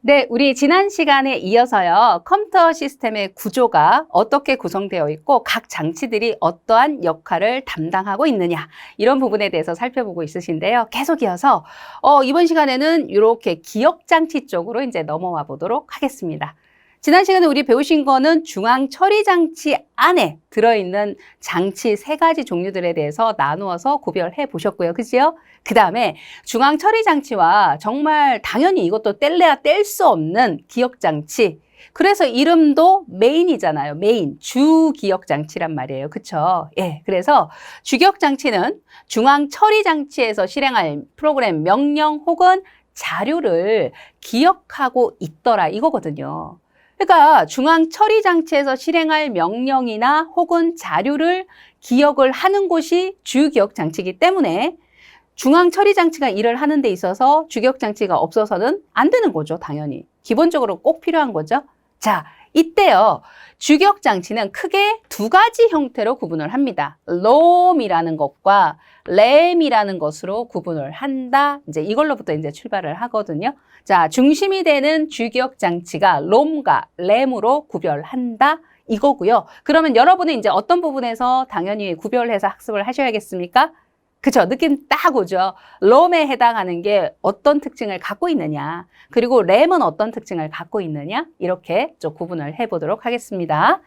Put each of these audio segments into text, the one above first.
네, 우리 지난 시간에 이어서요, 컴퓨터 시스템의 구조가 어떻게 구성되어 있고 각 장치들이 어떠한 역할을 담당하고 있느냐, 이런 부분에 대해서 살펴보고 있으신데요. 계속 이어서 이번 시간에는 이렇게 기억 장치 쪽으로 이제 넘어와 보도록 하겠습니다. 지난 시간에 우리 배우신 거는 중앙 처리 장치 안에 들어있는 장치 3가지 종류들에 대해서 나누어서 구별해 보셨고요. 그죠? 그 다음에 중앙 처리 장치와 정말 당연히 이것도 뗄래야 뗄 수 없는 기억 장치. 그래서 이름도 메인이잖아요. 메인, 주 기억 장치란 말이에요. 그쵸? 예. 그래서 주기억 장치는 중앙 처리 장치에서 실행할 프로그램 명령 혹은 자료를 기억하고 있더라 이거거든요. 그러니까 중앙 처리 장치에서 실행할 명령이나 혹은 자료를 기억을 하는 곳이 주기억 장치이기 때문에 중앙 처리 장치가 일을 하는 데 있어서 주기억 장치가 없어서는 안 되는 거죠, 당연히. 기본적으로 꼭 필요한 거죠. 자, 이때요. 주기억 장치는 크게 2가지 형태로 구분을 합니다. ROM이라는 것과 RAM이라는 것으로 구분을 한다. 이제 이걸로부터 이제 출발을 하거든요. 자, 중심이 되는 주기억 장치가 ROM과 RAM으로 구별한다. 이거고요. 그러면 여러분은 이제 어떤 부분에서 당연히 구별해서 학습을 하셔야겠습니까? 그쵸? 느낌 딱 오죠? ROM에 해당하는 게 어떤 특징을 갖고 있느냐, 그리고 RAM은 어떤 특징을 갖고 있느냐, 이렇게 좀 구분을 해보도록 하겠습니다.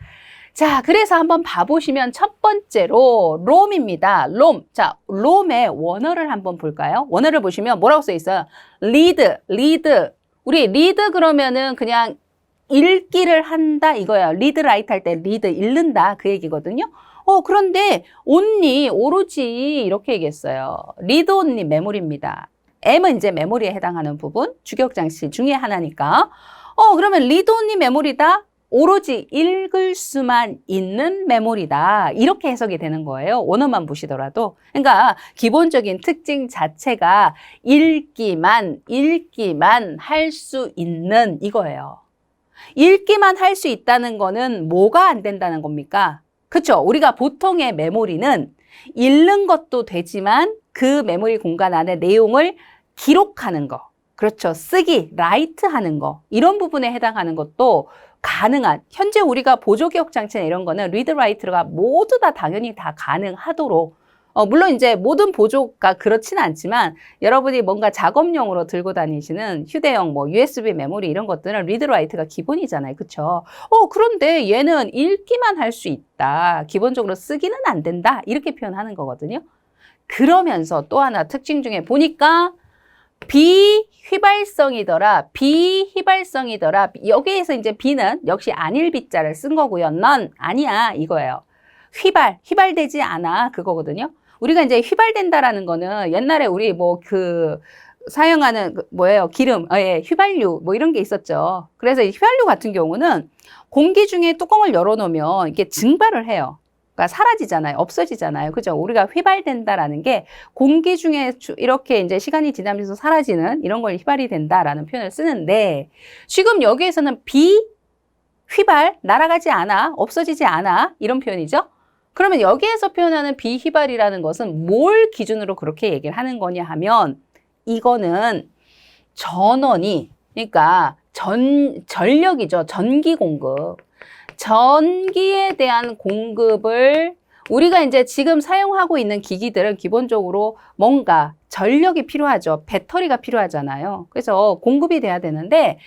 자, 그래서 한번 봐보시면 첫 번째로 ROM입니다. ROM. 자, ROM의 원어를 한번 볼까요? 원어를 보시면 뭐라고 써 있어요? read. 우리 read 그러면은 그냥 읽기를 한다 이거예요. read, write 할 때 read, 읽는다 그 얘기거든요. 그런데 only, 오로지 이렇게 얘기했어요. read only 메모리입니다. M은 이제 메모리에 해당하는 부분, 주기억 장치 중에 하나니까. 그러면 read only 메모리다. 오로지 읽을 수만 있는 메모리다. 이렇게 해석이 되는 거예요. 원어만 보시더라도. 그러니까 기본적인 특징 자체가 읽기만 할 수 있는 이거예요. 읽기만 할 수 있다는 거는 뭐가 안 된다는 겁니까? 그렇죠? 우리가 보통의 메모리는 읽는 것도 되지만 그 메모리 공간 안에 내용을 기록하는 거. 그렇죠. 쓰기, 라이트 하는 거. 이런 부분에 해당하는 것도 가능한, 현재 우리가 보조기억 장치나 이런 거는 리드, 라이트가 모두 다 당연히 다 가능하도록, 물론 이제 모든 보조가 그렇지는 않지만 여러분이 뭔가 작업용으로 들고 다니시는 휴대용 뭐 USB 메모리 이런 것들은 리드, 라이트가 기본이잖아요. 그렇죠? 그런데 얘는 읽기만 할 수 있다. 기본적으로 쓰기는 안 된다. 이렇게 표현하는 거거든요. 그러면서 또 하나 특징 중에 보니까 비휘발성이더라. 여기에서 이제 B는 역시 아닐 B자를 쓴 거고요. 넌 아니야 이거예요. 휘발되지 않아 그거거든요. 우리가 이제 휘발된다라는 거는 옛날에 우리 뭐 사용하는 뭐예요? 기름, 휘발유 뭐 이런 게 있었죠. 그래서 이 휘발유 같은 경우는 공기 중에 뚜껑을 열어놓으면 이게 증발을 해요. 그러니까 사라지잖아요. 없어지잖아요. 그죠? 우리가 휘발된다라는 게 공기 중에 이렇게 이제 시간이 지나면서 사라지는 이런 걸 휘발이 된다라는 표현을 쓰는데 지금 여기에서는 비휘발, 날아가지 않아, 없어지지 않아 이런 표현이죠. 그러면 여기에서 표현하는 비휘발이라는 것은 뭘 기준으로 그렇게 얘기를 하는 거냐 하면 이거는 전원이, 그러니까 전력이죠. 전기 공급. 전기에 대한 공급을 우리가 이제 지금 사용하고 있는 기기들은 기본적으로 뭔가 전력이 필요하죠. 배터리가 필요하잖아요. 그래서 공급이 돼야 되는데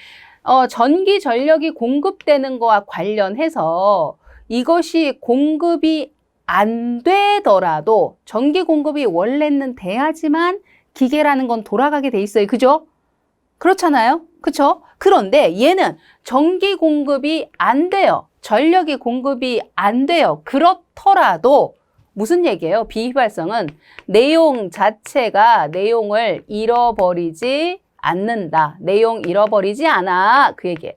전기 전력이 공급되는 거와 관련해서 이것이 공급이 안 되더라도 전기 공급이 원래는 돼야지만 기계라는 건 돌아가게 돼 있어요. 그죠? 그렇잖아요. 그쵸? 그런데 얘는 전기 공급이 안 돼요. 전력이 공급이 안 돼요. 그렇더라도 무슨 얘기예요? 비휘발성은 내용 자체가 내용을 잃어버리지 않는다. 내용 잃어버리지 않아. 그 얘기예요.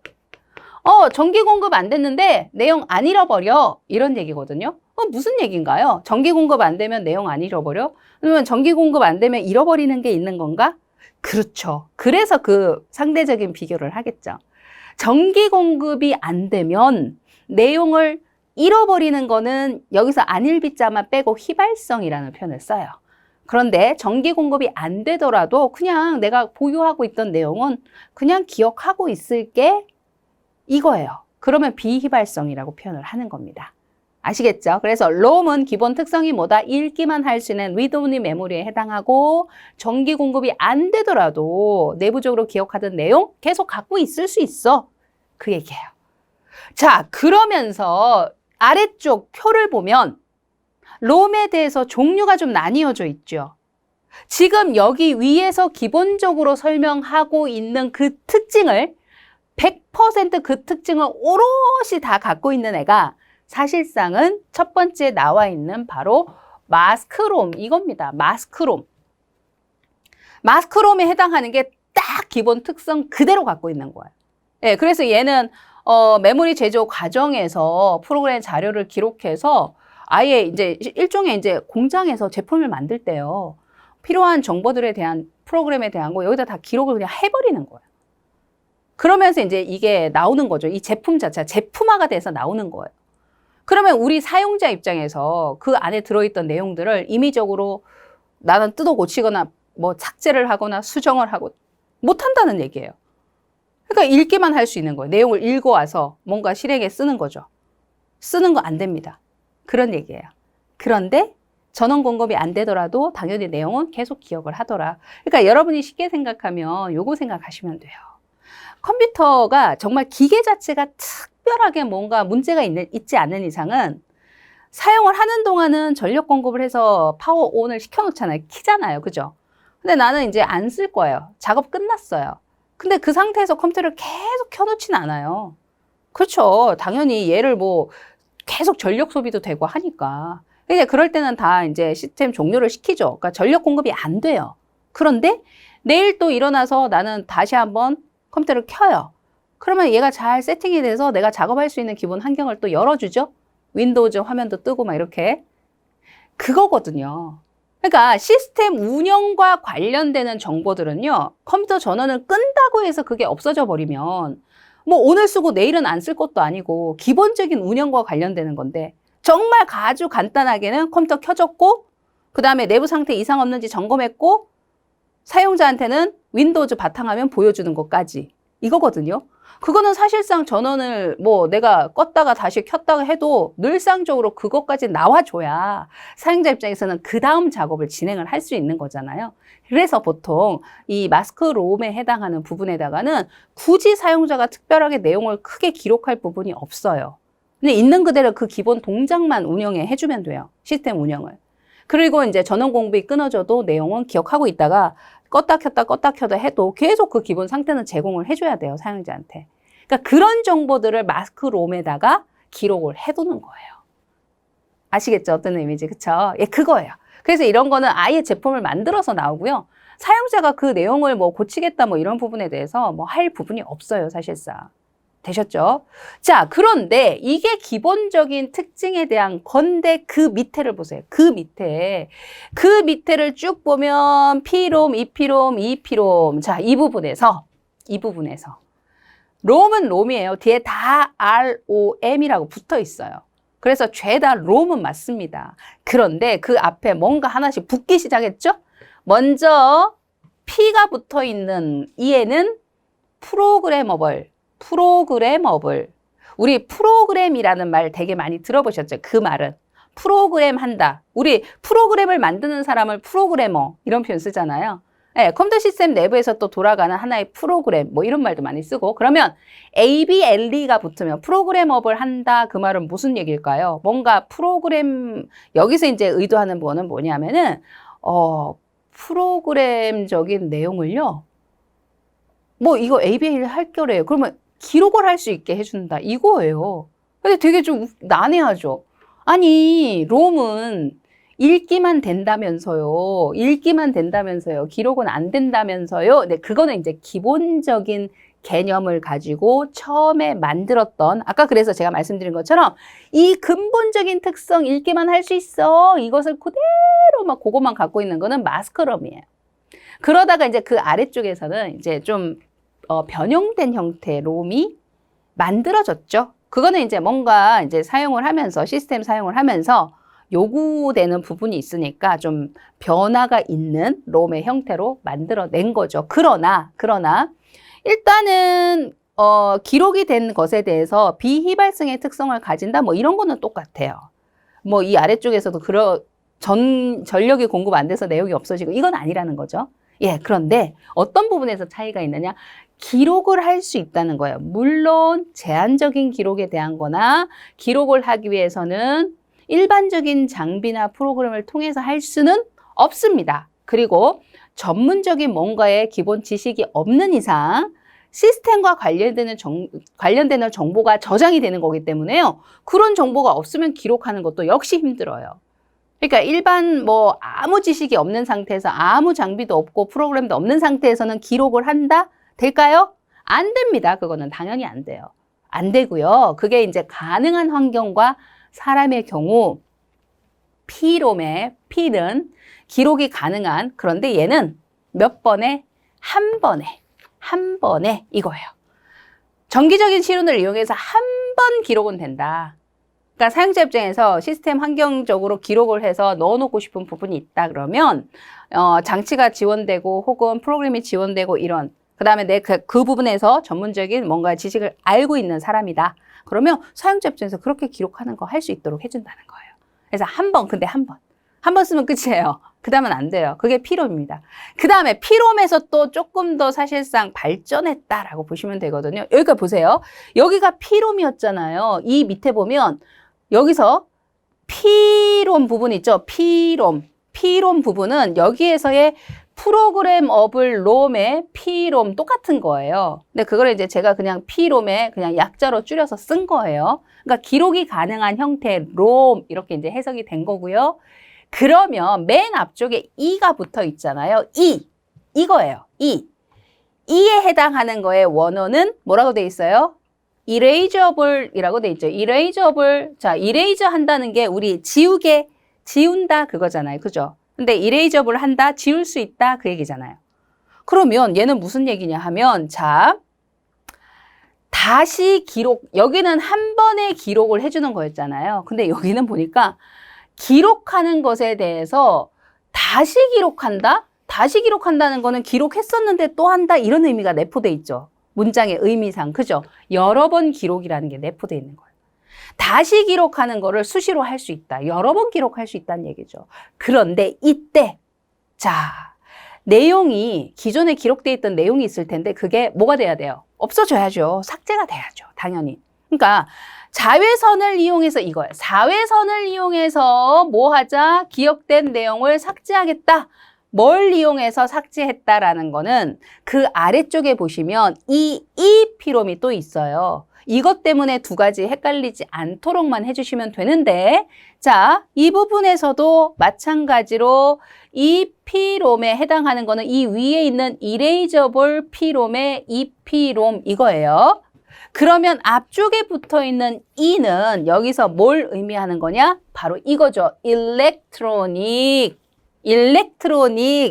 전기 공급 안 됐는데 내용 안 잃어버려. 이런 얘기거든요. 무슨 얘기인가요? 전기 공급 안 되면 내용 안 잃어버려? 그러면 전기 공급 안 되면 잃어버리는 게 있는 건가? 그렇죠. 그래서 그 상대적인 비교를 하겠죠. 전기 공급이 안 되면 내용을 잃어버리는 거는 여기서 안일비자만 빼고 휘발성이라는 표현을 써요. 그런데 정기 공급이 안 되더라도 그냥 내가 보유하고 있던 내용은 그냥 기억하고 있을게 이거예요. 그러면 비휘발성이라고 표현을 하는 겁니다. 아시겠죠? 그래서 ROM은 기본 특성이 뭐다? 읽기만 할 수 있는 read-only 메모리에 해당하고 정기 공급이 안 되더라도 내부적으로 기억하던 내용 계속 갖고 있을 수 있어. 그 얘기예요. 자, 그러면서 아래쪽 표를 보면 ROM에 대해서 종류가 좀 나뉘어져 있죠. 지금 여기 위에서 기본적으로 설명하고 있는 그 특징을 100% 그 특징을 오롯이 다 갖고 있는 애가 사실상은 첫 번째 나와 있는 바로 마스크롬 이겁니다. 마스크롬. 마스크롬에 해당하는 게 딱 기본 특성 그대로 갖고 있는 거예요. 예, 그래서 얘는 메모리 제조 과정에서 프로그램 자료를 기록해서 아예 이제 일종의 이제 공장에서 제품을 만들 때요. 필요한 정보들에 대한 프로그램에 대한 거 여기다 다 기록을 그냥 해버리는 거예요. 그러면서 이제 이게 나오는 거죠. 이 제품 자체가 제품화가 돼서 나오는 거예요. 그러면 우리 사용자 입장에서 그 안에 들어있던 내용들을 임의적으로 나는 뜯어 고치거나 뭐 삭제를 하거나 수정을 하고 못한다는 얘기예요. 그러니까 읽기만 할 수 있는 거예요. 내용을 읽어와서 뭔가 실행에 쓰는 거죠. 쓰는 거 안 됩니다. 그런 얘기예요. 그런데 전원 공급이 안 되더라도 당연히 내용은 계속 기억을 하더라. 그러니까 여러분이 쉽게 생각하면 요거 생각하시면 돼요. 컴퓨터가 정말 기계 자체가 특별하게 뭔가 문제가 있지 않는 이상은 사용을 하는 동안은 전력 공급을 해서 파워 온을 시켜놓잖아요. 키잖아요. 그죠? 근데 나는 이제 안 쓸 거예요. 작업 끝났어요. 근데 그 상태에서 컴퓨터를 계속 켜놓지는 않아요. 그렇죠. 당연히 얘를 뭐 계속 전력 소비도 되고 하니까. 근데 그럴 때는 다 이제 시스템 종료를 시키죠. 그러니까 전력 공급이 안 돼요. 그런데 내일 또 일어나서 나는 다시 한번 컴퓨터를 켜요. 그러면 얘가 잘 세팅이 돼서 내가 작업할 수 있는 기본 환경을 또 열어주죠. 윈도우즈 화면도 뜨고 막 이렇게. 그거거든요. 그러니까 시스템 운영과 관련되는 정보들은요. 컴퓨터 전원을 끈다고 해서 그게 없어져 버리면 뭐 오늘 쓰고 내일은 안 쓸 것도 아니고 기본적인 운영과 관련되는 건데 정말 아주 간단하게는 컴퓨터 켜졌고 그 다음에 내부 상태 이상 없는지 점검했고 사용자한테는 윈도우즈 바탕화면 보여주는 것까지 이거거든요. 그거는 사실상 전원을 뭐 내가 껐다가 다시 켰다가 해도 늘상적으로 그것까지 나와줘야 사용자 입장에서는 그 다음 작업을 진행을 할 수 있는 거잖아요. 그래서 보통 이 마스크롬에 해당하는 부분에다가는 굳이 사용자가 특별하게 내용을 크게 기록할 부분이 없어요. 근데 있는 그대로 그 기본 동작만 운영해 해주면 돼요. 시스템 운영을. 그리고 이제 전원 공급이 끊어져도 내용은 기억하고 있다가 껐다 켰다 해도 계속 그 기본 상태는 제공을 해줘야 돼요, 사용자한테. 그러니까 그런 정보들을 마스크롬에다가 기록을 해두는 거예요. 아시겠죠? 어떤 의미인지, 그쵸? 예, 그거예요. 그래서 이런 거는 아예 제품을 만들어서 나오고요. 사용자가 그 내용을 뭐 고치겠다 뭐 이런 부분에 대해서 뭐 할 부분이 없어요, 사실상. 되셨죠? 자, 그런데 이게 기본적인 특징에 대한 건데 그 밑에를 보세요. 그 밑에를 쭉 보면 P롬, EP롬, EP롬. 자, 이 부분에서 롬은 롬이에요. 뒤에 다 ROM이라고 붙어 있어요. 그래서 죄다 롬은 맞습니다. 그런데 그 앞에 뭔가 하나씩 붙기 시작했죠? 먼저 P가 붙어 있는 이에는 프로그래머블. 우리 프로그램이라는 말 되게 많이 들어보셨죠? 그 말은. 프로그램 한다. 우리 프로그램을 만드는 사람을 프로그래머 이런 표현 쓰잖아요. 네, 컴퓨터 시스템 내부에서 또 돌아가는 하나의 프로그램 뭐 이런 말도 많이 쓰고 그러면 ABLE가 붙으면 프로그래머블 한다 그 말은 무슨 얘기일까요? 뭔가 프로그램 여기서 이제 의도하는 거는 뭐냐면은 프로그램적인 내용을요. 뭐 이거 ABL 할 거래요. 그러면 기록을 할 수 있게 해준다 이거예요. 근데 되게 좀 난해하죠. 아니 롬은 읽기만 된다면서요. 기록은 안 된다면서요. 네, 그거는 이제 기본적인 개념을 가지고 처음에 만들었던 아까 그래서 제가 말씀드린 것처럼 이 근본적인 특성 읽기만 할 수 있어. 이것을 그대로 막 그것만 갖고 있는 거는 마스크롬이에요. 그러다가 이제 그 아래쪽에서는 이제 좀 변형된 형태의 롬이 만들어졌죠. 그거는 이제 뭔가 이제 사용을 하면서 시스템 사용을 하면서 요구되는 부분이 있으니까 좀 변화가 있는 롬의 형태로 만들어낸 거죠. 그러나 일단은 기록이 된 것에 대해서 비휘발성의 특성을 가진다 뭐 이런 거는 똑같아요. 뭐 이 아래쪽에서도 전력이 공급 안 돼서 내용이 없어지고 이건 아니라는 거죠. 예, 그런데 어떤 부분에서 차이가 있느냐? 기록을 할 수 있다는 거예요. 물론 제한적인 기록에 대한 거나 기록을 하기 위해서는 일반적인 장비나 프로그램을 통해서 할 수는 없습니다. 그리고 전문적인 뭔가의 기본 지식이 없는 이상 시스템과 관련되는 정보가 저장이 되는 거기 때문에요. 그런 정보가 없으면 기록하는 것도 역시 힘들어요. 그러니까 일반 뭐 아무 지식이 없는 상태에서 아무 장비도 없고 프로그램도 없는 상태에서는 기록을 한다? 될까요? 안 됩니다. 그거는 당연히 안 돼요. 안 되고요. 그게 이제 가능한 환경과 사람의 경우 P롬의 P는 기록이 가능한 그런데 얘는 몇 번에? 한 번에 이거예요. 정기적인 실온을 이용해서 한 번 기록은 된다. 그러니까 사용자 입장에서 시스템 환경적으로 기록을 해서 넣어놓고 싶은 부분이 있다 그러면 장치가 지원되고 혹은 프로그램이 지원되고 이런 그 다음에 내 그 부분에서 전문적인 뭔가 지식을 알고 있는 사람이다. 그러면 사용자 입장에서 그렇게 기록하는 거 할 수 있도록 해준다는 거예요. 그래서 근데 한 번 쓰면 끝이에요. 그 다음은 안 돼요. 그게 P롬입니다. 그 다음에 P롬에서 또 조금 더 사실상 발전했다라고 보시면 되거든요. 여기가 보세요. 여기가 P롬이었잖아요. 이 밑에 보면 여기서 P롬 부분 있죠? P롬 부분은 여기에서의 프로그램 어블 롬의 P롬 똑같은 거예요. 근데 그걸 이제 제가 그냥 P롬에 그냥 약자로 줄여서 쓴 거예요. 그러니까 기록이 가능한 형태 롬 이렇게 이제 해석이 된 거고요. 그러면 맨 앞쪽에 E가 붙어 있잖아요. 이거예요. E에 해당하는 거의 원어는 뭐라고 돼 있어요? erasable이라고 돼 있죠. erasable. 자, erase 한다는 게 우리 지운다 그거잖아요. 그죠? 근데 erasable 한다, 지울 수 있다 그 얘기잖아요. 그러면 얘는 무슨 얘기냐 하면 자, 다시 여기는 한 번에 기록을 해주는 거였잖아요. 근데 여기는 보니까 기록하는 것에 대해서 다시 기록한다? 다시 기록한다는 거는 기록했었는데 또 한다 이런 의미가 내포돼 있죠. 문장의 의미상, 그죠? 여러 번 기록이라는 게 내포되어 있는 거예요. 다시 기록하는 거를 수시로 할 수 있다. 여러 번 기록할 수 있다는 얘기죠. 그런데 이때, 자, 내용이, 기존에 기록되어 있던 내용이 있을 텐데 그게 뭐가 돼야 돼요? 없어져야죠. 삭제가 돼야죠. 당연히. 그러니까 자외선을 이용해서 이거예요. 자외선을 이용해서 뭐 하자? 기억된 내용을 삭제하겠다. 뭘 이용해서 삭제했다라는 거는 그 아래쪽에 보시면 이 P롬이 또 있어요. 이것 때문에 두 가지 헷갈리지 않도록만 해주시면 되는데 자, 이 부분에서도 마찬가지로 이 P롬에 해당하는 거는 이 위에 있는 erasable P롬의 이 P롬 이거예요. 그러면 앞쪽에 붙어 있는 E는 여기서 뭘 의미하는 거냐? 바로 이거죠. 일렉트로닉.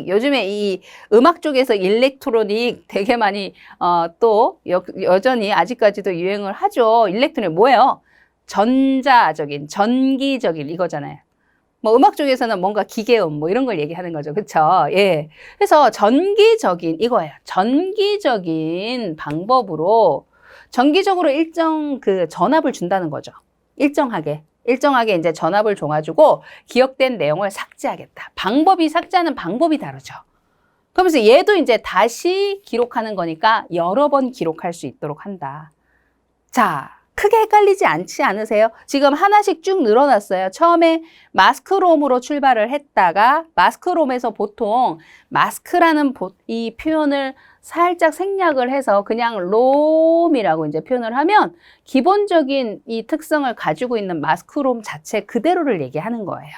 요즘에 이 음악 쪽에서 일렉트로닉 되게 많이 또 여전히 아직까지도 유행을 하죠. 일렉트로닉 뭐예요? 전기적인 이거잖아요. 뭐 음악 쪽에서는 뭔가 기계음 뭐 이런 걸 얘기하는 거죠. 그렇죠? 예. 그래서 전기적인 이거예요. 전기적인 방법으로 정기적으로 일정 그 전압을 준다는 거죠. 일정하게 이제 전압을 줘가지고 기억된 내용을 삭제하겠다. 삭제하는 방법이 다르죠. 그러면서 얘도 이제 다시 기록하는 거니까 여러 번 기록할 수 있도록 한다. 자, 크게 헷갈리지 않지 않으세요? 지금 하나씩 쭉 늘어났어요. 처음에 마스크롬으로 출발을 했다가 마스크롬에서 보통 마스크라는 이 표현을 살짝 생략을 해서 그냥 롬이라고 이제 표현을 하면 기본적인 이 특성을 가지고 있는 마스크롬 자체 그대로를 얘기하는 거예요.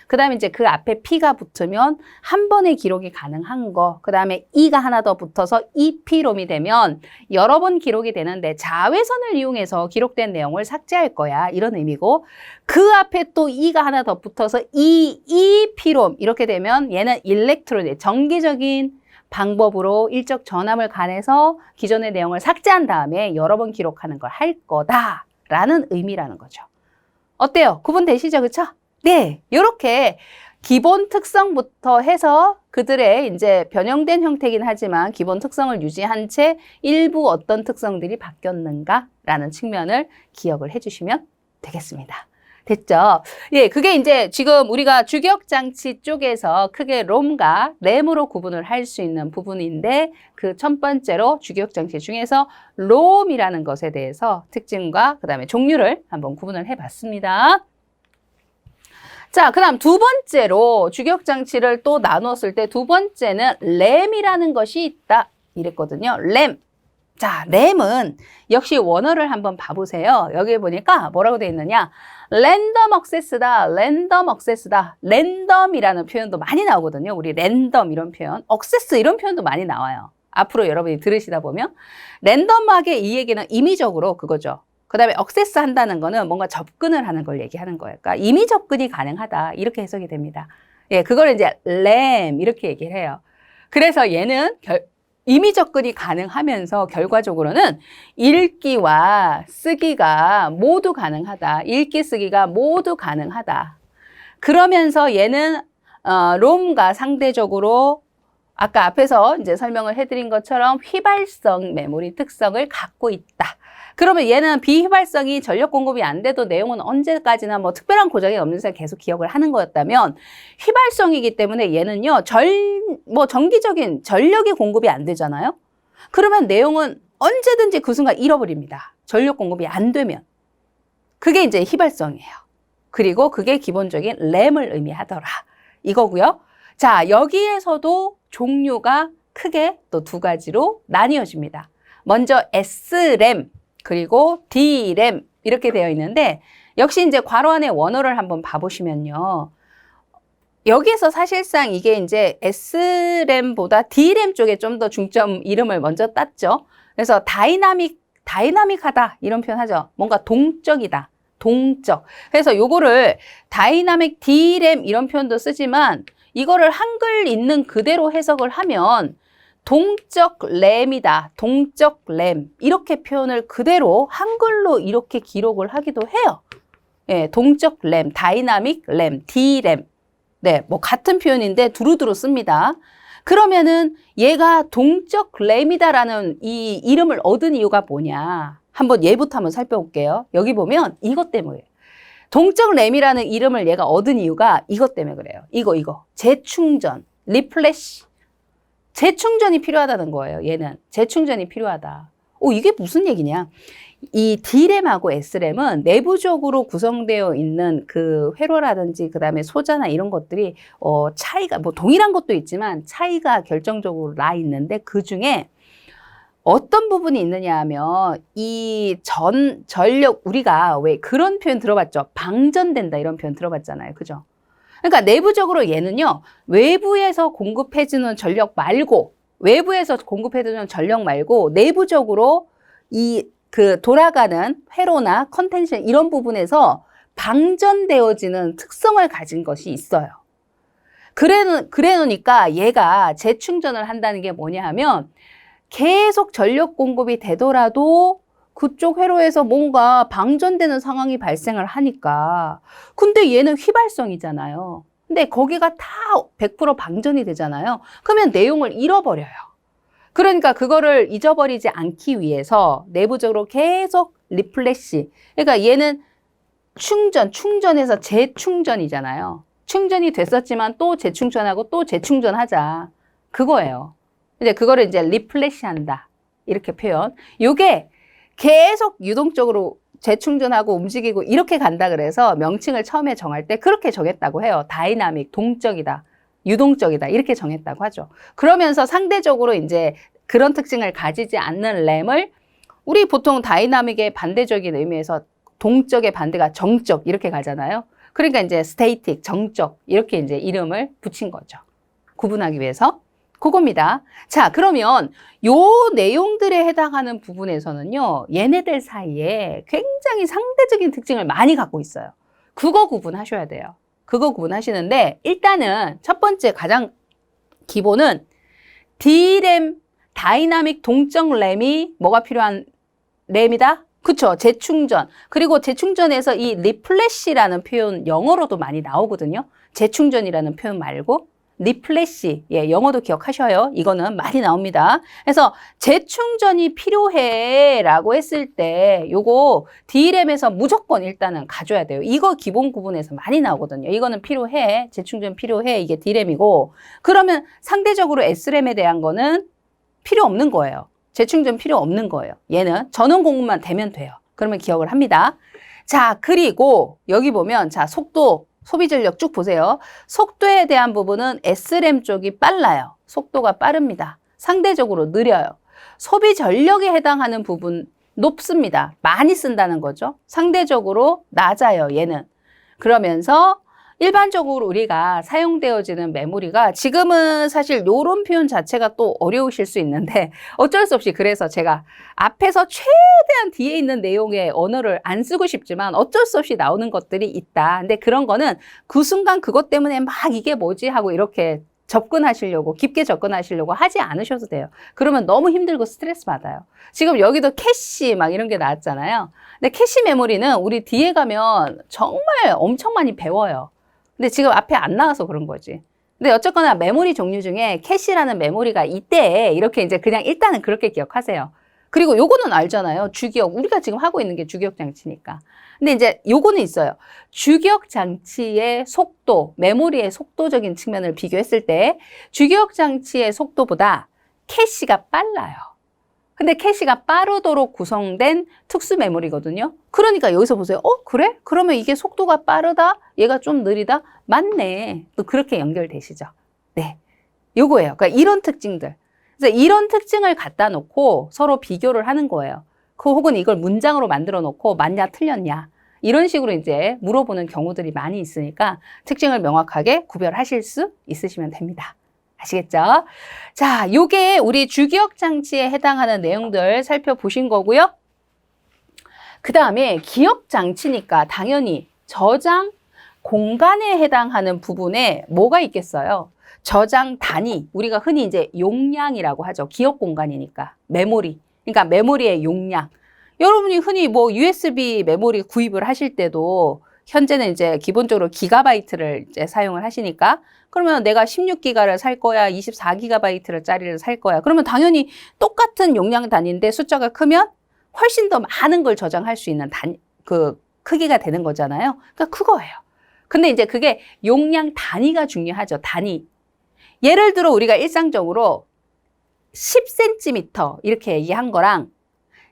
그 다음에 이제 그 앞에 P가 붙으면 한 번의 기록이 가능한 거. 그 다음에 E가 하나 더 붙어서 EP롬이 되면 여러 번 기록이 되는데 자외선을 이용해서 기록된 내용을 삭제할 거야. 이런 의미고 그 앞에 또 E가 하나 더 붙어서 EP롬 이렇게 되면 얘는 일렉트로닉, 정기적인 방법으로 일적 전압을 가해서 기존의 내용을 삭제한 다음에 여러 번 기록하는 걸 할 거다라는 의미라는 거죠. 어때요? 구분되시죠? 그쵸? 네, 이렇게 기본 특성부터 해서 그들의 이제 변형된 형태이긴 하지만 기본 특성을 유지한 채 일부 어떤 특성들이 바뀌었는가라는 측면을 기억을 해주시면 되겠습니다. 됐죠? 예, 그게 이제 지금 우리가 주기억장치 쪽에서 크게 롬과 램으로 구분을 할 수 있는 부분인데 그 첫 번째로 주기억장치 중에서 롬이라는 것에 대해서 특징과 그다음에 종류를 한번 구분을 해봤습니다. 자, 그 다음 두 번째로 주기억장치를 또 나눴을 때 두 번째는 램이라는 것이 있다 이랬거든요. 램. 자, 램은 역시 원어를 한번 봐보세요. 여기 보니까 뭐라고 되어 있느냐. 랜덤 억세스다. 랜덤 억세스다. 랜덤이라는 표현도 많이 나오거든요. 우리 랜덤 이런 표현. 억세스 이런 표현도 많이 나와요. 앞으로 여러분이 들으시다 보면 랜덤하게 이 얘기는 임의적으로 그거죠. 그 다음에 억세스 한다는 거는 뭔가 접근을 하는 걸 얘기하는 거예요. 그러니까 이미 접근이 가능하다. 이렇게 해석이 됩니다. 예, 그걸 이제 램 이렇게 얘기를 해요. 그래서 얘는 이미 접근이 가능하면서 결과적으로는 읽기와 쓰기가 모두 가능하다. 읽기, 쓰기가 모두 가능하다. 그러면서 얘는 롬과 상대적으로 아까 앞에서 이제 설명을 해드린 것처럼 휘발성 메모리 특성을 갖고 있다. 그러면 얘는 비휘발성이 전력 공급이 안 돼도 내용은 언제까지나 뭐 특별한 고장이 없는 이상 계속 기억을 하는 거였다면 휘발성이기 때문에 얘는요, 정기적인 전력이 공급이 안 되잖아요? 그러면 내용은 언제든지 그 순간 잃어버립니다. 전력 공급이 안 되면. 그게 이제 휘발성이에요. 그리고 그게 기본적인 램을 의미하더라. 이거고요. 자, 여기에서도 종류가 크게 또 두 가지로 나뉘어집니다. 먼저 S램. 그리고 D램 이렇게 되어 있는데 역시 이제 괄호 안에 원어를 한번 봐보시면요. 여기에서 사실상 이게 이제 S램보다 D램 쪽에 좀 더 중점 이름을 먼저 땄죠. 그래서 다이나믹하다 이런 표현 하죠. 뭔가 동적이다. 동적. 그래서 요거를 다이나믹 D램 이런 표현도 쓰지만 이거를 한글 있는 그대로 해석을 하면 동적 램이다. 동적 램. 이렇게 표현을 그대로 한글로 이렇게 기록을 하기도 해요. 예, 동적 램, 다이나믹 램, D램. 네, 뭐 같은 표현인데 두루두루 씁니다. 그러면은 얘가 동적 램이다라는 이 이름을 얻은 이유가 뭐냐? 한번 얘부터 한번 살펴볼게요. 여기 보면 이것 때문에. 동적 램이라는 이름을 얘가 얻은 이유가 이것 때문에 그래요. 이거. 재충전, 리플래시. 재충전이 필요하다는 거예요. 얘는 재충전이 필요하다. 이게 무슨 얘기냐? 이 D램하고 S램은 내부적으로 구성되어 있는 그 회로라든지 그 다음에 소자나 이런 것들이 차이가 뭐 동일한 것도 있지만 차이가 결정적으로 나 있는데 그 중에 어떤 부분이 있느냐 하면 이 전력 우리가 왜 그런 표현 들어봤죠? 방전된다 이런 표현 들어봤잖아요. 그죠? 그러니까 내부적으로 얘는요, 외부에서 공급해주는 전력 말고, 내부적으로 돌아가는 회로나 컨텐션 이런 부분에서 방전되어지는 특성을 가진 것이 있어요. 그래 놓으니까 얘가 재충전을 한다는 게 뭐냐 하면 계속 전력 공급이 되더라도 그쪽 회로에서 뭔가 방전되는 상황이 발생을 하니까. 근데 얘는 휘발성이잖아요. 근데 거기가 다 100% 방전이 되잖아요. 그러면 내용을 잃어버려요. 그러니까 그거를 잊어버리지 않기 위해서 내부적으로 계속 리플래시. 그러니까 얘는 충전해서 재충전이잖아요. 충전이 됐었지만 또 재충전하고 또 재충전하자. 그거예요. 이제 그거를 이제 리플래시 한다. 이렇게 표현. 요게 계속 유동적으로 재충전하고 움직이고 이렇게 간다 그래서 명칭을 처음에 정할 때 그렇게 정했다고 해요. 다이나믹, 동적이다, 유동적이다 이렇게 정했다고 하죠. 그러면서 상대적으로 이제 그런 특징을 가지지 않는 램을 우리 보통 다이나믹의 반대적인 의미에서 동적의 반대가 정적 이렇게 가잖아요. 그러니까 이제 스테이틱, 정적 이렇게 이제 이름을 붙인 거죠. 구분하기 위해서. 그겁니다. 자, 그러면 요 내용들에 해당하는 부분에서는요, 얘네들 사이에 굉장히 상대적인 특징을 많이 갖고 있어요. 그거 구분하셔야 돼요. 그거 구분하시는데, 일단은 첫 번째 가장 기본은 D램, 다이나믹 동적 램이 뭐가 필요한 램이다? 그쵸. 재충전. 그리고 재충전에서 이 리플래시라는 표현 영어로도 많이 나오거든요. 재충전이라는 표현 말고 리플래시. 예, 영어도 기억하셔요. 이거는 많이 나옵니다. 그래서 재충전이 필요해 라고 했을 때 요거 D램에서 무조건 일단은 가져야 돼요. 이거 기본 구분에서 많이 나오거든요. 이거는 필요해. 재충전 필요해. 이게 D램이고 그러면 상대적으로 S램에 대한 거는 필요 없는 거예요. 재충전 필요 없는 거예요. 얘는 전원 공급만 되면 돼요. 그러면 기억을 합니다. 자, 그리고 여기 보면 자, 속도, 소비 전력 쭉 보세요. 속도에 대한 부분은 S램 쪽이 빨라요. 속도가 빠릅니다. 상대적으로 느려요. 소비 전력에 해당하는 부분 높습니다. 많이 쓴다는 거죠. 상대적으로 낮아요, 얘는. 그러면서 일반적으로 우리가 사용되어지는 메모리가 지금은 사실 이런 표현 자체가 또 어려우실 수 있는데 어쩔 수 없이 그래서 제가 앞에서 최대한 뒤에 있는 내용의 언어를 안 쓰고 싶지만 어쩔 수 없이 나오는 것들이 있다. 근데 그런 거는 그 순간 그것 때문에 막 이게 뭐지 하고 이렇게 접근하시려고 깊게 접근하시려고 하지 않으셔도 돼요. 그러면 너무 힘들고 스트레스 받아요. 지금 여기도 캐시 막 이런 게 나왔잖아요. 근데 캐시 메모리는 우리 뒤에 가면 정말 엄청 많이 배워요. 근데 지금 앞에 안 나와서 그런 거지. 근데 어쨌거나 메모리 종류 중에 캐시라는 메모리가 있대. 이렇게 이제 그냥 일단은 그렇게 기억하세요. 그리고 요거는 알잖아요. 주기억. 우리가 지금 하고 있는 게 주기억 장치니까. 근데 이제 요거는 있어요. 주기억 장치의 속도, 메모리의 속도적인 측면을 비교했을 때 주기억 장치의 속도보다 캐시가 빨라요. 근데 캐시가 빠르도록 구성된 특수 메모리거든요. 그러니까 여기서 보세요. 그래? 그러면 이게 속도가 빠르다? 얘가 좀 느리다? 맞네. 또 그렇게 연결되시죠. 네. 요거예요. 그러니까 이런 특징들. 그래서 이런 특징을 갖다 놓고 서로 비교를 하는 거예요. 혹은 이걸 문장으로 만들어 놓고 맞냐 틀렸냐. 이런 식으로 이제 물어보는 경우들이 많이 있으니까 특징을 명확하게 구별하실 수 있으시면 됩니다. 아시겠죠? 자, 요게 우리 주기억 장치에 해당하는 내용들 살펴보신 거고요. 그 다음에 기억 장치니까 당연히 저장 공간에 해당하는 부분에 뭐가 있겠어요? 저장 단위, 우리가 흔히 이제 용량이라고 하죠. 기억 공간이니까. 메모리. 그러니까 메모리의 용량. 여러분이 흔히 뭐 USB 메모리 구입을 하실 때도 현재는 이제 기본적으로 기가바이트를 이제 사용을 하시니까 그러면 내가 16기가를 살 거야, 24기가바이트를 짜리를 살 거야. 그러면 당연히 똑같은 용량 단위인데 숫자가 크면 훨씬 더 많은 걸 저장할 수 있는 그 크기가 되는 거잖아요. 그러니까 그거예요. 근데 이제 그게 용량 단위가 중요하죠. 단위. 예를 들어 우리가 일상적으로 10cm 이렇게 얘기한 거랑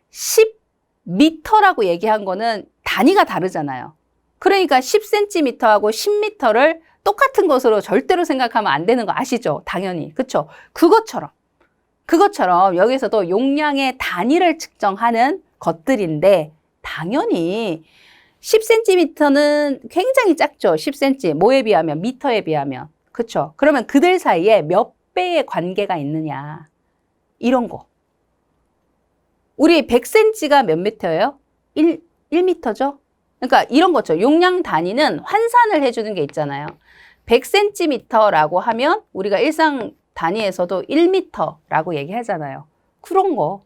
10m라고 얘기한 거는 단위가 다르잖아요. 그러니까 10cm하고 10m를 똑같은 것으로 절대로 생각하면 안 되는 거 아시죠? 당연히. 그쵸? 그것처럼 여기서도 용량의 단위를 측정하는 것들인데 당연히 10cm는 굉장히 작죠. 10cm. 뭐에 비하면? 미터에 비하면. 그쵸? 그러면 그들 사이에 몇 배의 관계가 있느냐. 이런 거. 우리 100cm가 몇 미터예요? 1미터죠? 그러니까 이런 거죠. 용량 단위는 환산을 해주는 게 있잖아요. 100cm라고 하면 우리가 일상 단위에서도 1m라고 얘기하잖아요. 그런 거.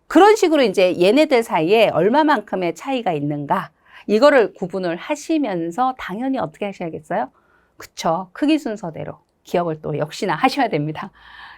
그런 식으로 이제 얘네들 사이에 얼마만큼의 차이가 있는가 이거를 구분을 하시면서 당연히 어떻게 하셔야겠어요? 그쵸. 크기 순서대로 기억을 또 역시나 하셔야 됩니다.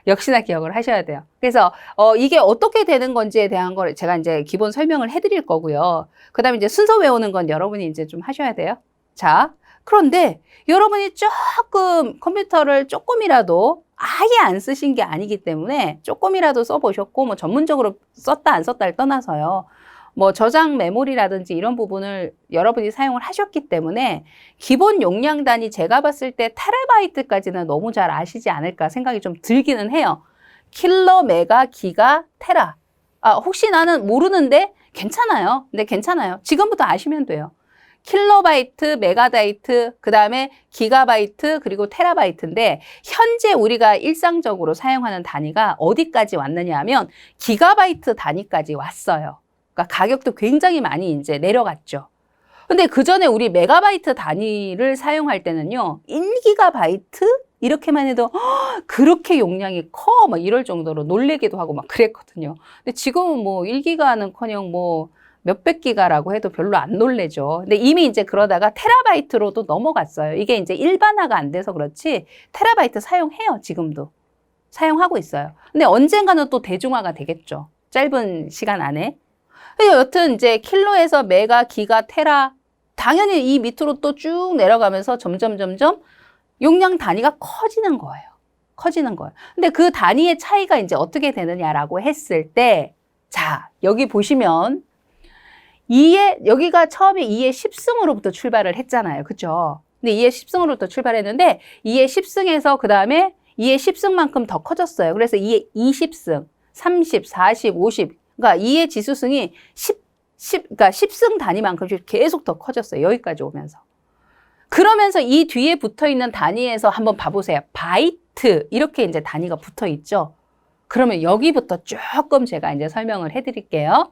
역시나 기억을 하셔야 돼요. 그래서 이게 어떻게 되는 건지에 대한 걸 제가 이제 기본 설명을 해드릴 거고요. 그 다음에 이제 순서 외우는 건 여러분이 이제 좀 하셔야 돼요. 자, 그런데 여러분이 조금 컴퓨터를 조금이라도 아예 안 쓰신 게 아니기 때문에 조금이라도 써보셨고 뭐 전문적으로 썼다 안 썼다를 떠나서요. 뭐 저장 메모리라든지 이런 부분을 여러분이 사용을 하셨기 때문에 기본 용량 단위 제가 봤을 때 테라바이트까지는 너무 잘 아시지 않을까 생각이 좀 들기는 해요. 킬로, 메가, 기가, 테라. 혹시 나는 모르는데 괜찮아요. 근데 괜찮아요. 지금부터 아시면 돼요. 킬로바이트, 메가바이트, 그 다음에 기가바이트, 그리고 테라바이트인데 현재 우리가 일상적으로 사용하는 단위가 어디까지 왔느냐 하면 기가바이트 단위까지 왔어요. 그러니까 가격도 굉장히 많이 이제 내려갔죠. 근데 그 전에 우리 메가바이트 단위를 사용할 때는요, 1기가바이트? 이렇게만 해도 그렇게 용량이 막 이럴 정도로 놀래기도 하고 막 그랬거든요. 근데 지금은 뭐 1기가는 커녕 뭐 몇백 기가라고 해도 별로 안 놀래죠. 근데 이미 이제 그러다가 테라바이트로도 넘어갔어요. 이게 이제 일반화가 안 돼서 그렇지 테라바이트 사용해요. 지금도. 사용하고 있어요. 근데 언젠가는 또 대중화가 되겠죠. 짧은 시간 안에. 여튼 이제 킬로에서 메가, 기가, 테라 당연히 이 밑으로 또 쭉 내려가면서 점점 용량 단위가 커지는 거예요. 커지는 거예요. 근데 그 단위의 차이가 이제 어떻게 되느냐라고 했을 때 자, 여기 보시면 여기가 처음에 2의 10승으로부터 출발을 했잖아요. 그죠? 근데 2의 10승으로부터 출발했는데 2의 10승에서 그 다음에 2의 10승만큼 더 커졌어요. 그래서 2의 20승, 30, 40, 50. 그러니까 2의 지수승이 그러니까 10승 단위만큼 계속 더 커졌어요. 여기까지 오면서. 그러면서 이 뒤에 붙어 있는 단위에서 한번 봐보세요. 바이트. 이렇게 이제 단위가 붙어 있죠. 그러면 여기부터 조금 제가 이제 설명을 해드릴게요.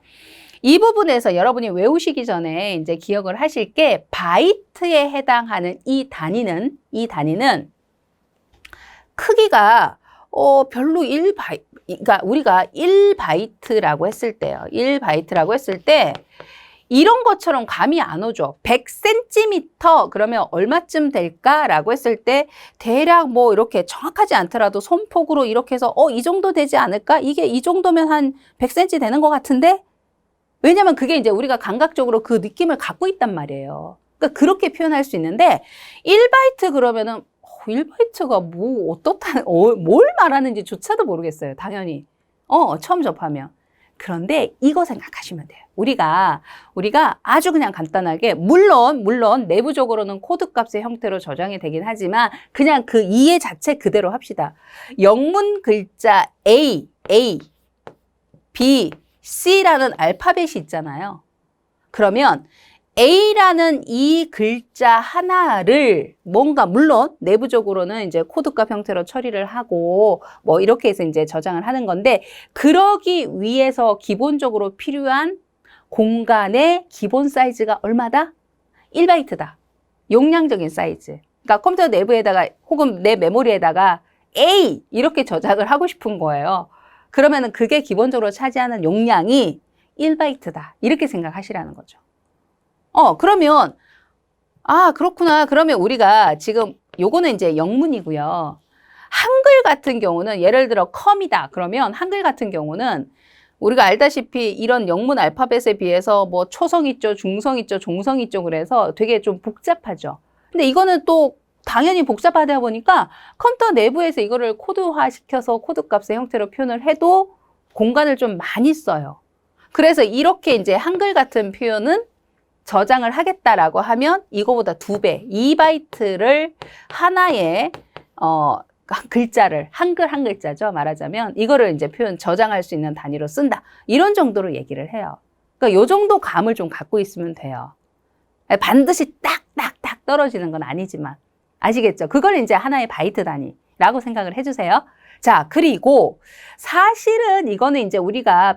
이 부분에서 여러분이 외우시기 전에 이제 기억을 하실 게 바이트에 해당하는 이 단위는 크기가 별로 그러니까 우리가 1바이트라고 했을 때요. 1바이트라고 했을 때 이런 것처럼 감이 안 오죠. 100cm 그러면 얼마쯤 될까라고 했을 때 대략 뭐 이렇게 정확하지 않더라도 손폭으로 이렇게 해서 이 정도 되지 않을까? 이게 이 정도면 한 100cm 되는 것 같은데? 왜냐면 그게 이제 우리가 감각적으로 그 느낌을 갖고 있단 말이에요. 그러니까 그렇게 표현할 수 있는데 1바이트 그러면은 1바이트가 뭐 뭘 말하는지조차도 모르겠어요. 당연히. 처음 접하면. 그런데 이거 생각하시면 돼요. 우리가 아주 그냥 간단하게 물론 내부적으로는 코드 값의 형태로 저장이 되긴 하지만 그냥 그 이해 자체 그대로 합시다. 영문 글자 A, B, C라는 알파벳이 있잖아요. 그러면 A라는 이 글자 하나를 뭔가 물론 내부적으로는 이제 코드값 형태로 처리를 하고 뭐 이렇게 해서 이제 저장을 하는 건데 그러기 위해서 기본적으로 필요한 공간의 기본 사이즈가 얼마다? 1바이트다. 용량적인 사이즈. 그러니까 컴퓨터 내부에다가 혹은 내 메모리에다가 A 이렇게 저장을 하고 싶은 거예요. 그러면은 그게 기본적으로 차지하는 용량이 1바이트다. 이렇게 생각하시라는 거죠. 그러면 그렇구나. 그러면 우리가 지금 요거는 이제 영문이고요. 한글 같은 경우는 예를 들어 컴이다. 그러면 한글 같은 경우는 우리가 알다시피 이런 영문 알파벳에 비해서 뭐 초성 있죠, 중성 있죠, 종성 있죠. 그래서 되게 좀 복잡하죠. 근데 이거는 또 당연히 복잡하다 보니까 컴퓨터 내부에서 이거를 코드화 시켜서 코드 값의 형태로 표현을 해도 공간을 좀 많이 써요. 그래서 이렇게 이제 한글 같은 표현은 저장을 하겠다라고 하면 이거보다 2배, 2바이트를 하나의 글자를 한글 한 글자죠. 말하자면 이거를 이제 저장할 수 있는 단위로 쓴다. 이런 정도로 얘기를 해요. 그러니까 요 정도 감을 좀 갖고 있으면 돼요. 반드시 딱딱딱 떨어지는 건 아니지만 아시겠죠? 그걸 이제 하나의 바이트 단위라고 생각을 해주세요. 자, 그리고 사실은 이거는 이제 우리가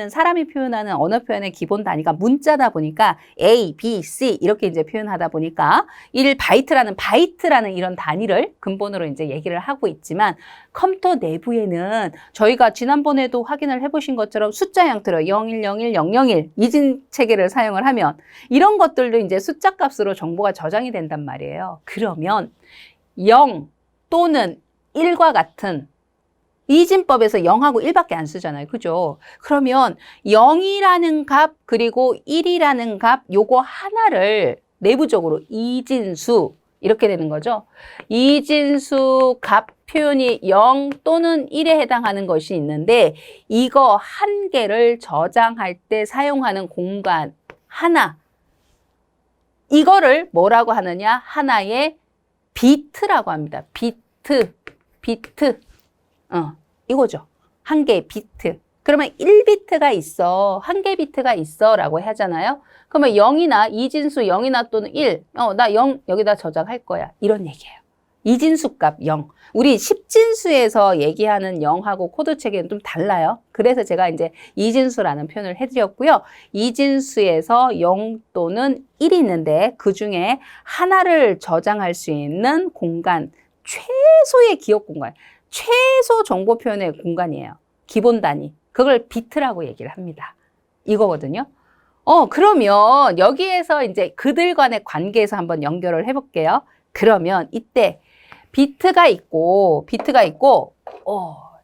사람이 표현하는 언어 표현의 기본 단위가 문자다 보니까 A, B, C 이렇게 이제 표현하다 보니까 1바이트라는 이런 단위를 근본으로 이제 얘기를 하고 있지만 컴퓨터 내부에는 저희가 지난번에도 확인을 해보신 것처럼 숫자 형태로 0101, 001 이진 체계를 사용을 하면 이런 것들도 이제 숫자 값으로 정보가 저장이 된단 말이에요. 그러면 0 또는 1과 같은 이진법에서 0하고 1밖에 안 쓰잖아요. 그죠? 그러면 0이라는 값 그리고 1이라는 값 요거 하나를 내부적으로 이진수 이렇게 되는 거죠. 이진수 값 표현이 0 또는 1에 해당하는 것이 있는데 이거 한 개를 저장할 때 사용하는 공간 하나 이거를 뭐라고 하느냐? 하나의 비트라고 합니다. 비트. 이거죠. 한 개의 비트. 그러면 1비트가 있어. 한 개 비트가 있어. 라고 하잖아요. 그러면 0이나 이진수 0이나 또는 1. 나 0 여기다 저장할 거야. 이런 얘기예요. 이진수 값 0. 우리 10진수에서 얘기하는 0하고 코드 체계는 좀 달라요. 그래서 제가 이제 이진수라는 표현을 해드렸고요. 이진수에서 0 또는 1이 있는데 그 중에 하나를 저장할 수 있는 공간, 최소의 기억 공간. 최소 정보 표현의 공간이에요. 기본 단위. 그걸 비트라고 얘기를 합니다. 이거거든요. 그러면 여기에서 이제 그들 간의 관계에서 한번 연결을 해볼게요. 그러면 이때 비트가 있고,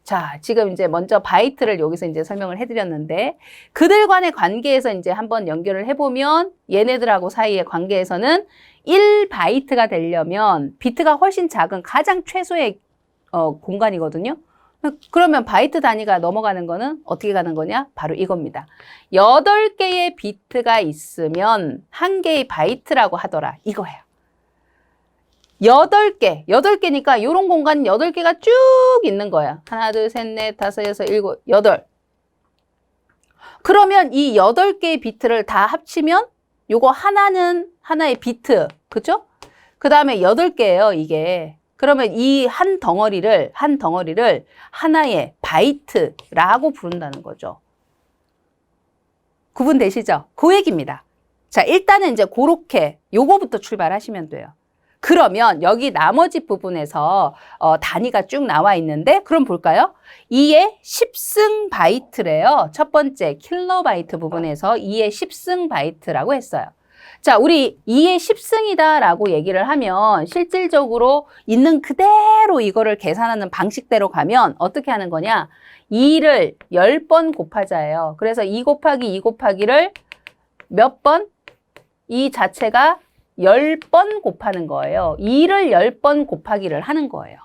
자, 지금 이제 먼저 바이트를 여기서 이제 설명을 해드렸는데, 그들 간의 관계에서 이제 한번 연결을 해보면, 얘네들하고 사이의 관계에서는 1바이트가 되려면 비트가 훨씬 작은 가장 최소의 공간이거든요. 그러면 바이트 단위가 넘어가는 거는 어떻게 가는 거냐? 바로 이겁니다. 8개의 비트가 있으면 1개의 바이트라고 하더라. 이거예요. 8개니까 이런 공간 8개가 쭉 있는 거야. 하나, 둘, 셋, 넷, 다섯, 여섯, 일곱, 여덟. 그러면 이 8개의 비트를 다 합치면 요거 하나는 하나의 비트. 그죠? 그 다음에 8개예요, 이게. 그러면 이 한 덩어리를 하나의 바이트라고 부른다는 거죠. 구분되시죠? 그 얘기입니다. 자, 일단은 이제 그렇게 요거부터 출발하시면 돼요. 그러면 여기 나머지 부분에서 단위가 쭉 나와 있는데 그럼 볼까요? 2의 10승 바이트래요. 첫 번째 킬로바이트 부분에서 2의 10승 바이트라고 했어요. 자, 우리 2의 10승이다라고 얘기를 하면 실질적으로 있는 그대로 이거를 계산하는 방식대로 가면 어떻게 하는 거냐? 2를 10번 곱하자예요. 그래서 2 곱하기 2 곱하기를 몇 번? 이 자체가 10번 곱하는 거예요. 2를 10번 곱하기를 하는 거예요.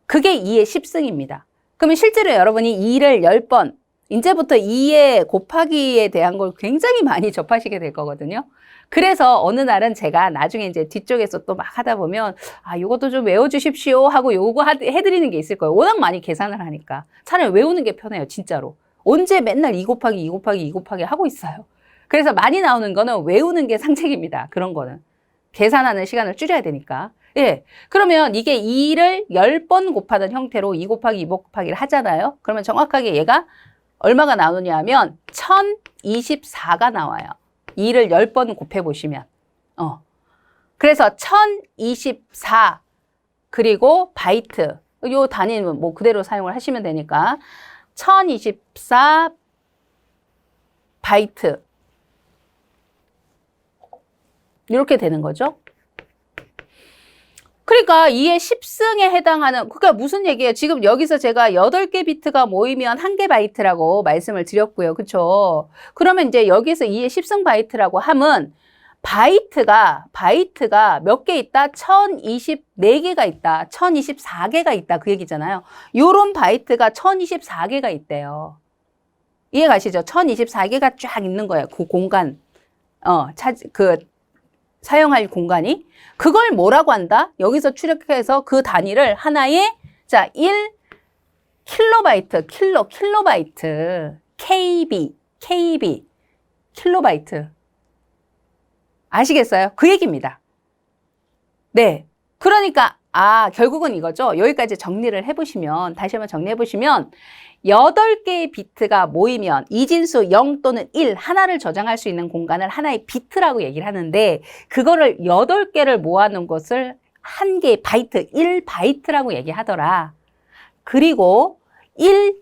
그게 2의 10승입니다. 그러면 실제로 여러분이 2를 10번, 이제부터 2의 곱하기에 대한 걸 굉장히 많이 접하시게 될 거거든요. 그래서 어느 날은 제가 나중에 이제 뒤쪽에서 또 막 하다 보면 이것도 좀 외워주십시오 하고 요거 해드리는 게 있을 거예요. 워낙 많이 계산을 하니까. 차라리 외우는 게 편해요, 진짜로. 언제 맨날 2 곱하기 2 곱하기 2 곱하기 하고 있어요. 그래서 많이 나오는 거는 외우는 게 상책입니다. 그런 거는. 계산하는 시간을 줄여야 되니까. 예. 그러면 이게 2를 10번 곱하는 형태로 2 곱하기 2 곱하기를 하잖아요. 그러면 정확하게 얘가 얼마가 나오냐 하면 1024가 나와요. 2를 10번 곱해보시면. 그래서 1024 그리고 바이트. 요 단위는 뭐 그대로 사용을 하시면 되니까 1024 바이트. 이렇게 되는 거죠. 그러니까 2의 10승에 해당하는, 그러니까 무슨 얘기예요? 지금 여기서 제가 8개 비트가 모이면 1개 바이트라고 말씀을 드렸고요. 그쵸? 그러면 이제 여기서 2의 10승 바이트라고 하면 바이트가 몇 개 있다? 1024개가 있다. 1024개가 있다. 그 얘기잖아요. 요런 바이트가 1024개가 있대요. 이해 가시죠? 1024개가 쫙 있는 거예요. 그 공간, 사용할 공간이. 그걸 뭐라고 한다? 여기서 추력해서 그 단위를 하나의, 자, 1 킬로바이트, 킬로바이트, KB, 킬로바이트. 아시겠어요? 그 얘기입니다. 네. 그러니까, 결국은 이거죠. 여기까지 정리를 해보시면, 다시 한번 정리해보시면, 8개의 비트가 모이면 이진수 0 또는 1 하나를 저장할 수 있는 공간을 하나의 비트라고 얘기를 하는데 그거를 8개를 모아놓은 것을 한 개의 바이트, 1바이트라고 얘기하더라. 그리고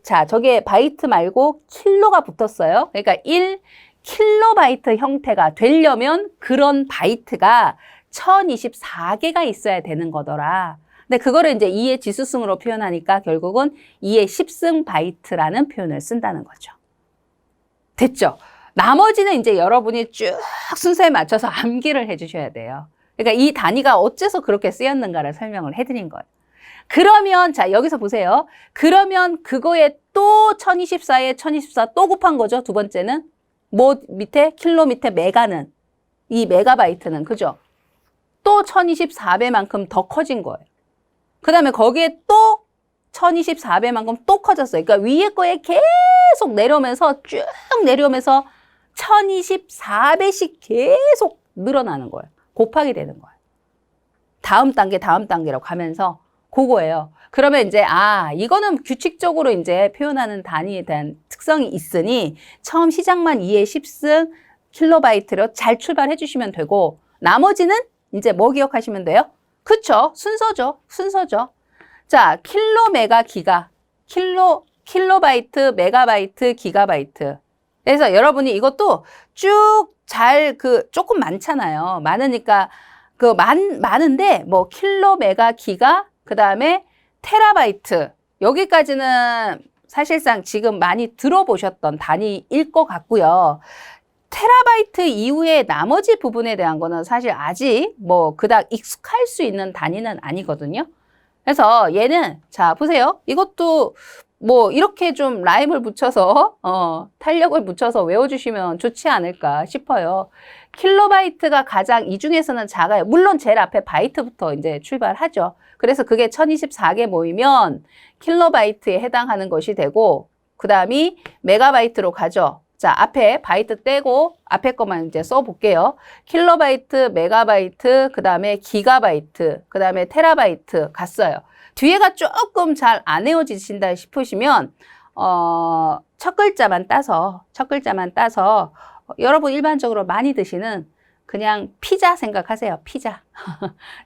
자, 저게 바이트 말고 킬로가 붙었어요. 그러니까 1 킬로바이트 형태가 되려면 그런 바이트가 1024개가 있어야 되는 거더라. 근데 그거를 이제 2의 지수승으로 표현하니까 결국은 2의 10승 바이트라는 표현을 쓴다는 거죠. 됐죠? 나머지는 이제 여러분이 쭉 순서에 맞춰서 암기를 해주셔야 돼요. 그러니까 이 단위가 어째서 그렇게 쓰였는가를 설명을 해드린 거예요. 그러면 자 여기서 보세요. 그러면 그거에 또 1024에 1024 또 곱한 거죠. 두 번째는 뭐 밑에 킬로 밑에 메가는 이 메가바이트는 그죠? 또 1024배만큼 더 커진 거예요. 그 다음에 거기에 또 1024배만큼 또 커졌어요. 그러니까 위에 거에 계속 내려오면서 쭉 내려오면서 1024배씩 계속 늘어나는 거예요. 곱하기 되는 거예요. 다음 단계라고 가면서 그거예요. 그러면 이제 이거는 규칙적으로 이제 표현하는 단위에 대한 특성이 있으니 처음 시작만 2의 10승 킬로바이트로 잘 출발해 주시면 되고 나머지는 이제 뭐 기억하시면 돼요? 그쵸? 순서죠. 자, 킬로, 메가, 기가. 킬로바이트, 메가바이트, 기가바이트. 그래서 여러분이 이것도 쭉 잘 조금 많잖아요. 많으니까 많은데 뭐 킬로, 메가, 기가, 그 다음에 테라바이트. 여기까지는 사실상 지금 많이 들어보셨던 단위일 것 같고요. 테라바이트 이후에 나머지 부분에 대한 거는 사실 아직 뭐 그닥 익숙할 수 있는 단위는 아니거든요. 그래서 얘는 자 보세요. 이것도 뭐 이렇게 좀 라임을 붙여서 탄력을 붙여서 외워주시면 좋지 않을까 싶어요. 킬로바이트가 가장 이 중에서는 작아요. 물론 제일 앞에 바이트부터 이제 출발하죠. 그래서 그게 1024개 모이면 킬로바이트에 해당하는 것이 되고 그 다음이 메가바이트로 가죠. 자, 앞에 바이트 떼고 앞에 것만 이제 써볼게요. 킬로바이트, 메가바이트, 그 다음에 기가바이트, 그 다음에 테라바이트 갔어요. 뒤에가 조금 잘 안 외워지신다 싶으시면 첫 글자만 따서 여러분 일반적으로 많이 드시는 그냥 피자 생각하세요. 피자.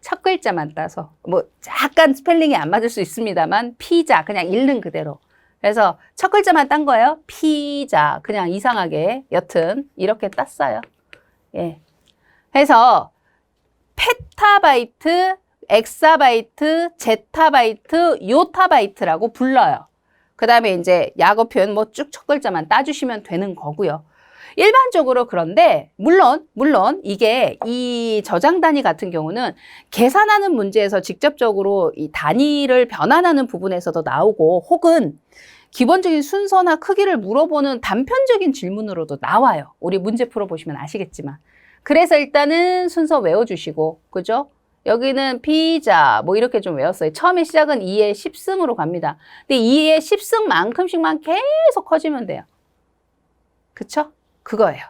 첫 글자만 따서 뭐 약간 스펠링이 안 맞을 수 있습니다만 피자 그냥 읽는 그대로. 그래서 첫 글자만 딴 거예요. 피자. 그냥 이상하게 여튼 이렇게 땄어요. 예. 해서 페타바이트, 엑사바이트, 제타바이트, 요타바이트라고 불러요. 그 다음에 이제 약어 표현 뭐 쭉 첫 글자만 따주시면 되는 거고요. 일반적으로 그런데 물론 이게 이 저장 단위 같은 경우는 계산하는 문제에서 직접적으로 이 단위를 변환하는 부분에서도 나오고 혹은 기본적인 순서나 크기를 물어보는 단편적인 질문으로도 나와요. 우리 문제 풀어보시면 아시겠지만. 그래서 일단은 순서 외워주시고 그죠? 여기는 피자 뭐 이렇게 좀 외웠어요. 처음에 시작은 2의 10승으로 갑니다. 근데 2의 10승만큼씩만 계속 커지면 돼요. 그쵸? 그거예요.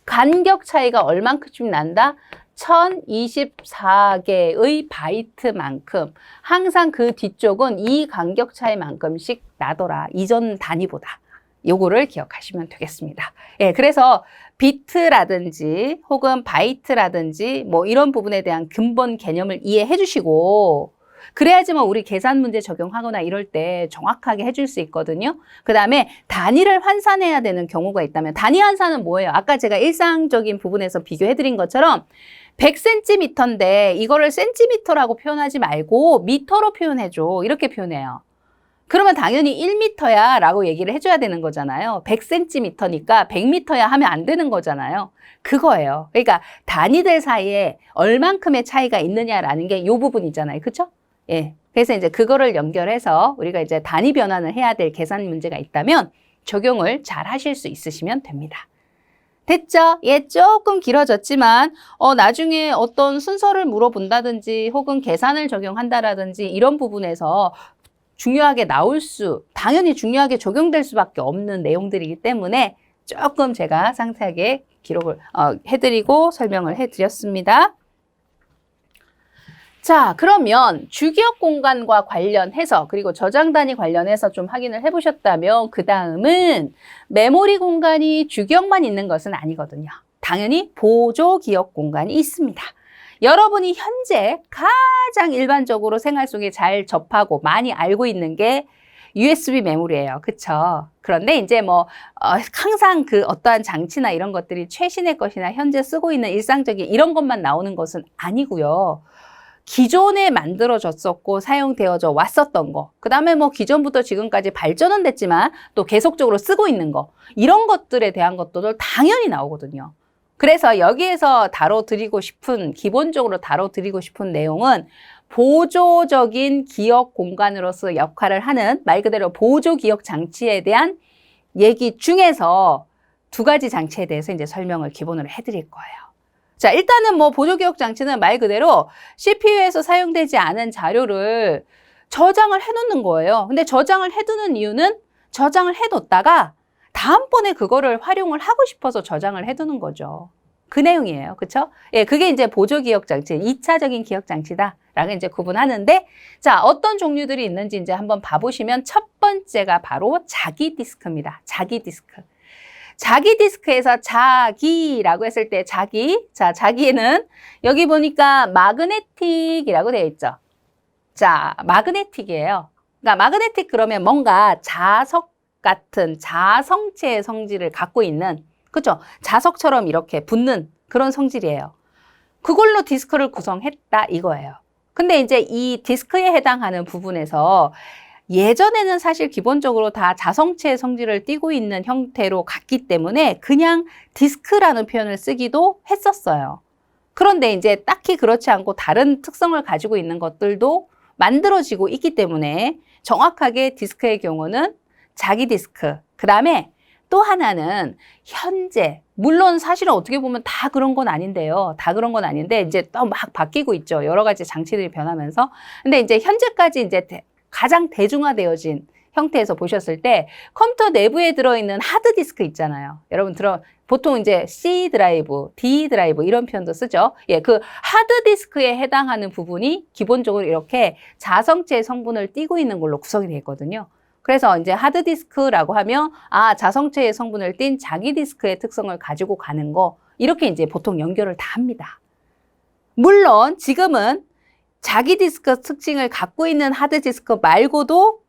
간격 차이가 얼만큼 난다? 1024개의 바이트만큼 항상 그 뒤쪽은 이 간격 차이만큼씩 나더라. 이전 단위보다. 요거를 기억하시면 되겠습니다. 예, 그래서 비트라든지 혹은 바이트라든지 뭐 이런 부분에 대한 근본 개념을 이해해 주시고 그래야지만 우리 계산 문제 적용하거나 이럴 때 정확하게 해줄 수 있거든요. 그 다음에 단위를 환산해야 되는 경우가 있다면 단위 환산은 뭐예요? 아까 제가 일상적인 부분에서 비교해드린 것처럼 100cm인데 이거를 cm라고 표현하지 말고 미터로 표현해줘. 이렇게 표현해요. 그러면 당연히 1m야 라고 얘기를 해줘야 되는 거잖아요. 100cm니까 100m야 하면 안 되는 거잖아요. 그거예요. 그러니까 단위들 사이에 얼만큼의 차이가 있느냐라는 게 이 부분이잖아요. 그렇죠? 예. 그래서 이제 그거를 연결해서 우리가 이제 단위 변환을 해야 될 계산 문제가 있다면 적용을 잘 하실 수 있으시면 됩니다. 됐죠? 예, 조금 길어졌지만 나중에 어떤 순서를 물어본다든지 혹은 계산을 적용한다라든지 이런 부분에서 중요하게 당연히 중요하게 적용될 수밖에 없는 내용들이기 때문에 조금 제가 상세하게 기록을 해드리고 설명을 해드렸습니다. 자, 그러면 주기억 공간과 관련해서 그리고 저장 단위 관련해서 좀 확인을 해보셨다면 그 다음은 메모리 공간이 주기억만 있는 것은 아니거든요. 당연히 보조 기억 공간이 있습니다. 여러분이 현재 가장 일반적으로 생활 속에 잘 접하고 많이 알고 있는 게 USB 메모리예요. 그쵸? 그런데 이제 뭐 항상 그 어떠한 장치나 이런 것들이 최신의 것이나 현재 쓰고 있는 일상적인 이런 것만 나오는 것은 아니고요. 기존에 만들어졌었고 사용되어져 왔었던 거, 그 다음에 뭐 기존부터 지금까지 발전은 됐지만 또 계속적으로 쓰고 있는 거, 이런 것들에 대한 것들도 당연히 나오거든요. 그래서 여기에서 기본적으로 다뤄드리고 싶은 내용은 보조적인 기억 공간으로서 역할을 하는 말 그대로 보조 기억 장치에 대한 얘기 중에서 두 가지 장치에 대해서 이제 설명을 기본으로 해드릴 거예요. 자, 일단은 뭐 보조 기억 장치는 말 그대로 CPU에서 사용되지 않은 자료를 저장을 해놓는 거예요. 근데 저장을 해두는 이유는 저장을 해뒀다가 다음번에 그거를 활용을 하고 싶어서 저장을 해두는 거죠. 그 내용이에요. 그쵸? 예, 그게 이제 보조 기억 장치, 2차적인 기억 장치다라고 이제 구분하는데, 자, 어떤 종류들이 있는지 이제 한번 봐보시면 첫 번째가 바로 자기 디스크입니다. 자기 디스크. 자기 디스크에서 자기라고 했을 때 자, 자기는 여기 보니까 마그네틱이라고 되어 있죠. 자, 마그네틱이에요. 그러니까 마그네틱 그러면 뭔가 자석 같은 자성체의 성질을 갖고 있는, 그죠? 자석처럼 이렇게 붙는 그런 성질이에요. 그걸로 디스크를 구성했다 이거예요. 근데 이제 이 디스크에 해당하는 부분에서 예전에는 사실 기본적으로 다 자성체의 성질을 띠고 있는 형태로 갔기 때문에 그냥 디스크라는 표현을 쓰기도 했었어요. 그런데 이제 딱히 그렇지 않고 다른 특성을 가지고 있는 것들도 만들어지고 있기 때문에 정확하게 디스크의 경우는 자기 디스크, 그 다음에 또 하나는 현재, 물론 사실은 어떻게 보면 다 그런 건 아닌데요. 다 그런 건 아닌데 이제 또 막 바뀌고 있죠. 여러 가지 장치들이 변하면서. 근데 이제 현재까지 이제 가장 대중화되어진 형태에서 보셨을 때 컴퓨터 내부에 들어있는 하드디스크 있잖아요. 여러분 보통 이제 C 드라이브, D 드라이브 이런 표현도 쓰죠. 예, 그 하드디스크에 해당하는 부분이 기본적으로 이렇게 자성체 성분을 띠고 있는 걸로 구성이 되어 있거든요. 그래서 이제 하드디스크라고 하면 자성체의 성분을 띤 자기 디스크의 특성을 가지고 가는 거, 이렇게 이제 보통 연결을 다 합니다. 물론 지금은 자기 디스크 특징을 갖고 있는 하드디스크 말고도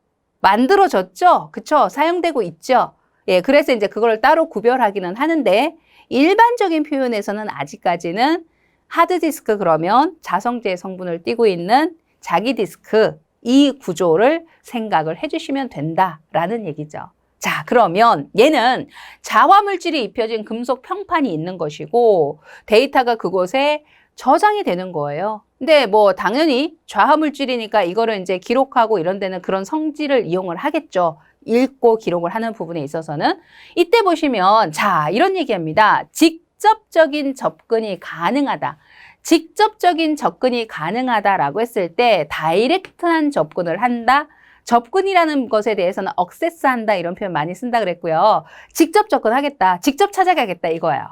만들어졌죠. 그쵸? 사용되고 있죠. 예, 그래서 이제 그걸 따로 구별하기는 하는데 일반적인 표현에서는 아직까지는 하드디스크 그러면 자성체의 성분을 띠고 있는 자기 디스크, 이 구조를 생각을 해주시면 된다라는 얘기죠. 자, 그러면 얘는 자화물질이 입혀진 금속 평판이 있는 것이고 데이터가 그곳에 저장이 되는 거예요. 근데 뭐 당연히 좌화물질이니까 이거를 이제 기록하고 이런 데는 그런 성질을 이용을 하겠죠. 읽고 기록을 하는 부분에 있어서는. 이때 보시면 자, 이런 얘기합니다. 직접적인 접근이 가능하다. 직접적인 접근이 가능하다라고 했을 때 다이렉트한 접근을 한다. 접근이라는 것에 대해서는 억세스한다 이런 표현 많이 쓴다 그랬고요. 직접 접근하겠다. 직접 찾아가겠다 이거예요.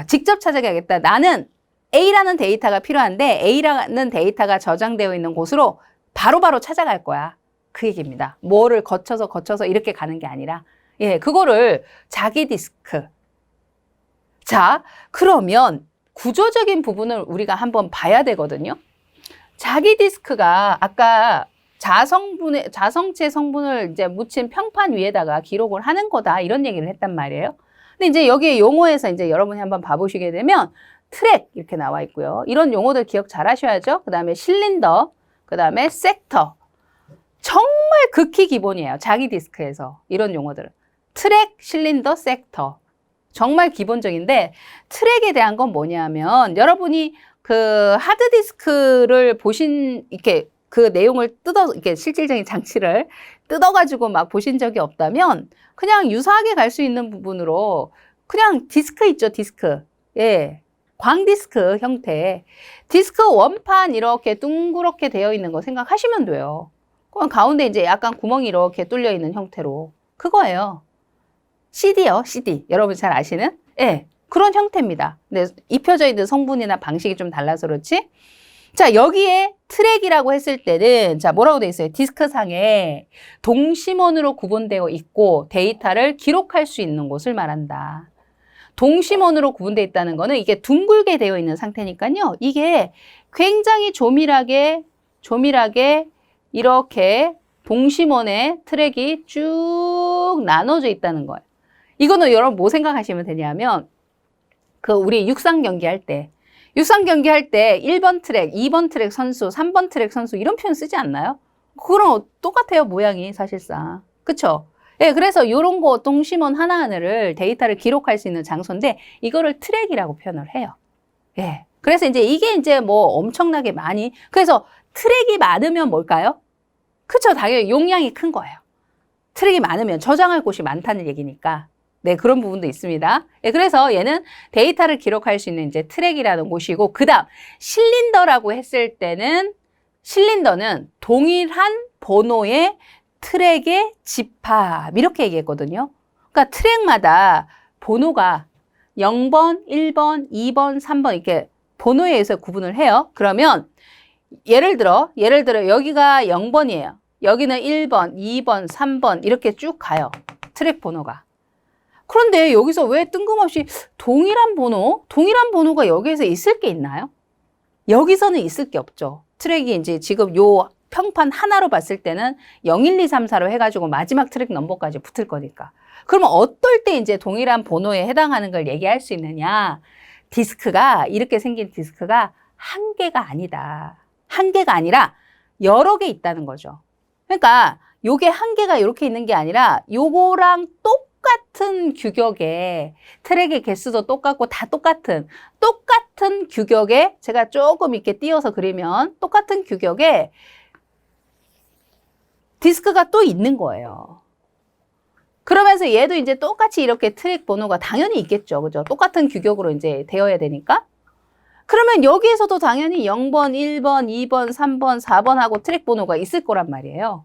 직접 찾아가겠다. 나는 A라는 데이터가 필요한데 A라는 데이터가 저장되어 있는 곳으로 바로바로 찾아갈 거야. 그 얘기입니다. 뭐를 거쳐서 이렇게 가는 게 아니라 예, 그거를 자기 디스크. 자, 그러면 구조적인 부분을 우리가 한번 봐야 되거든요. 자기 디스크가 아까 자성체 성분을 이제 묻힌 평판 위에다가 기록을 하는 거다 이런 얘기를 했단 말이에요. 근데 이제 여기에 용어에서 이제 여러분이 한번 봐보시게 되면 트랙 이렇게 나와 있고요. 이런 용어들 기억 잘 하셔야죠. 그 다음에 실린더, 그 다음에 섹터. 정말 극히 기본이에요. 자기 디스크에서 이런 용어들은. 트랙, 실린더, 섹터. 정말 기본적인데 트랙에 대한 건 뭐냐면 여러분이 그 하드디스크를 이렇게 그 내용을 이렇게 실질적인 장치를 뜯어가지고 막 보신 적이 없다면 그냥 유사하게 갈 수 있는 부분으로 그냥 디스크 있죠, 디스크. 예. 광디스크 형태. 디스크 원판 이렇게 둥그렇게 되어 있는 거 생각하시면 돼요. 그럼 가운데 이제 약간 구멍이 이렇게 뚫려 있는 형태로. 그거예요. CD요, CD. 여러분 잘 아시는? 예, 그런 형태입니다. 근데 입혀져 있는 성분이나 방식이 좀 달라서 그렇지? 자, 여기에 트랙이라고 했을 때는 자, 뭐라고 돼 있어요? 디스크상에 동심원으로 구분되어 있고 데이터를 기록할 수 있는 곳을 말한다. 동심원으로 구분되어 있다는 거는 이게 둥글게 되어 있는 상태니까요. 이게 굉장히 조밀하게 이렇게 동심원의 트랙이 쭉 나눠져 있다는 거예요. 이거는 여러분 뭐 생각하시면 되냐면 그 우리 육상 경기할 때 1번 트랙, 2번 트랙 선수, 3번 트랙 선수 이런 표현 쓰지 않나요? 그거랑 똑같아요, 모양이 사실상. 그쵸? 예, 그래서 이런 거 동심원 하나하나를 데이터를 기록할 수 있는 장소인데 이거를 트랙이라고 표현을 해요. 예. 그래서 이게 이제 뭐 엄청나게 많이, 그래서 트랙이 많으면 뭘까요? 그쵸, 당연히 용량이 큰 거예요. 트랙이 많으면 저장할 곳이 많다는 얘기니까. 네, 그런 부분도 있습니다. 네, 그래서 얘는 데이터를 기록할 수 있는 이제 트랙이라는 곳이고, 그 다음, 실린더라고 했을 때는, 실린더는 동일한 번호의 트랙의 집합, 이렇게 얘기했거든요. 그러니까 트랙마다 번호가 0번, 1번, 2번, 3번, 이렇게 번호에 의해서 구분을 해요. 그러면, 예를 들어 여기가 0번이에요. 여기는 1번, 2번, 3번, 이렇게 쭉 가요. 트랙 번호가. 그런데 여기서 왜 뜬금없이 동일한 번호가 여기에서 있을 게 있나요? 여기서는 있을 게 없죠. 트랙이 이제 지금 요 평판 하나로 봤을 때는 0, 1, 2, 3, 4로 해가지고 마지막 트랙 넘버까지 붙을 거니까. 그러면 어떨 때 이제 동일한 번호에 해당하는 걸 얘기할 수 있느냐? 디스크가, 이렇게 생긴 디스크가 한 개가 아니다. 한 개가 아니라 여러 개 있다는 거죠. 그러니까 요게 한 개가 이렇게 있는 게 아니라 요거랑 똑같은 규격의 트랙의 개수도 똑같고 다 똑같은 규격에, 제가 조금 이렇게 띄어서 그리면 똑같은 규격의 디스크가 또 있는 거예요. 그러면서 얘도 이제 똑같이 이렇게 트랙 번호가 당연히 있겠죠. 그죠? 똑같은 규격으로 이제 되어야 되니까. 그러면 여기에서도 당연히 0번, 1번, 2번, 3번, 4번 하고 트랙 번호가 있을 거란 말이에요.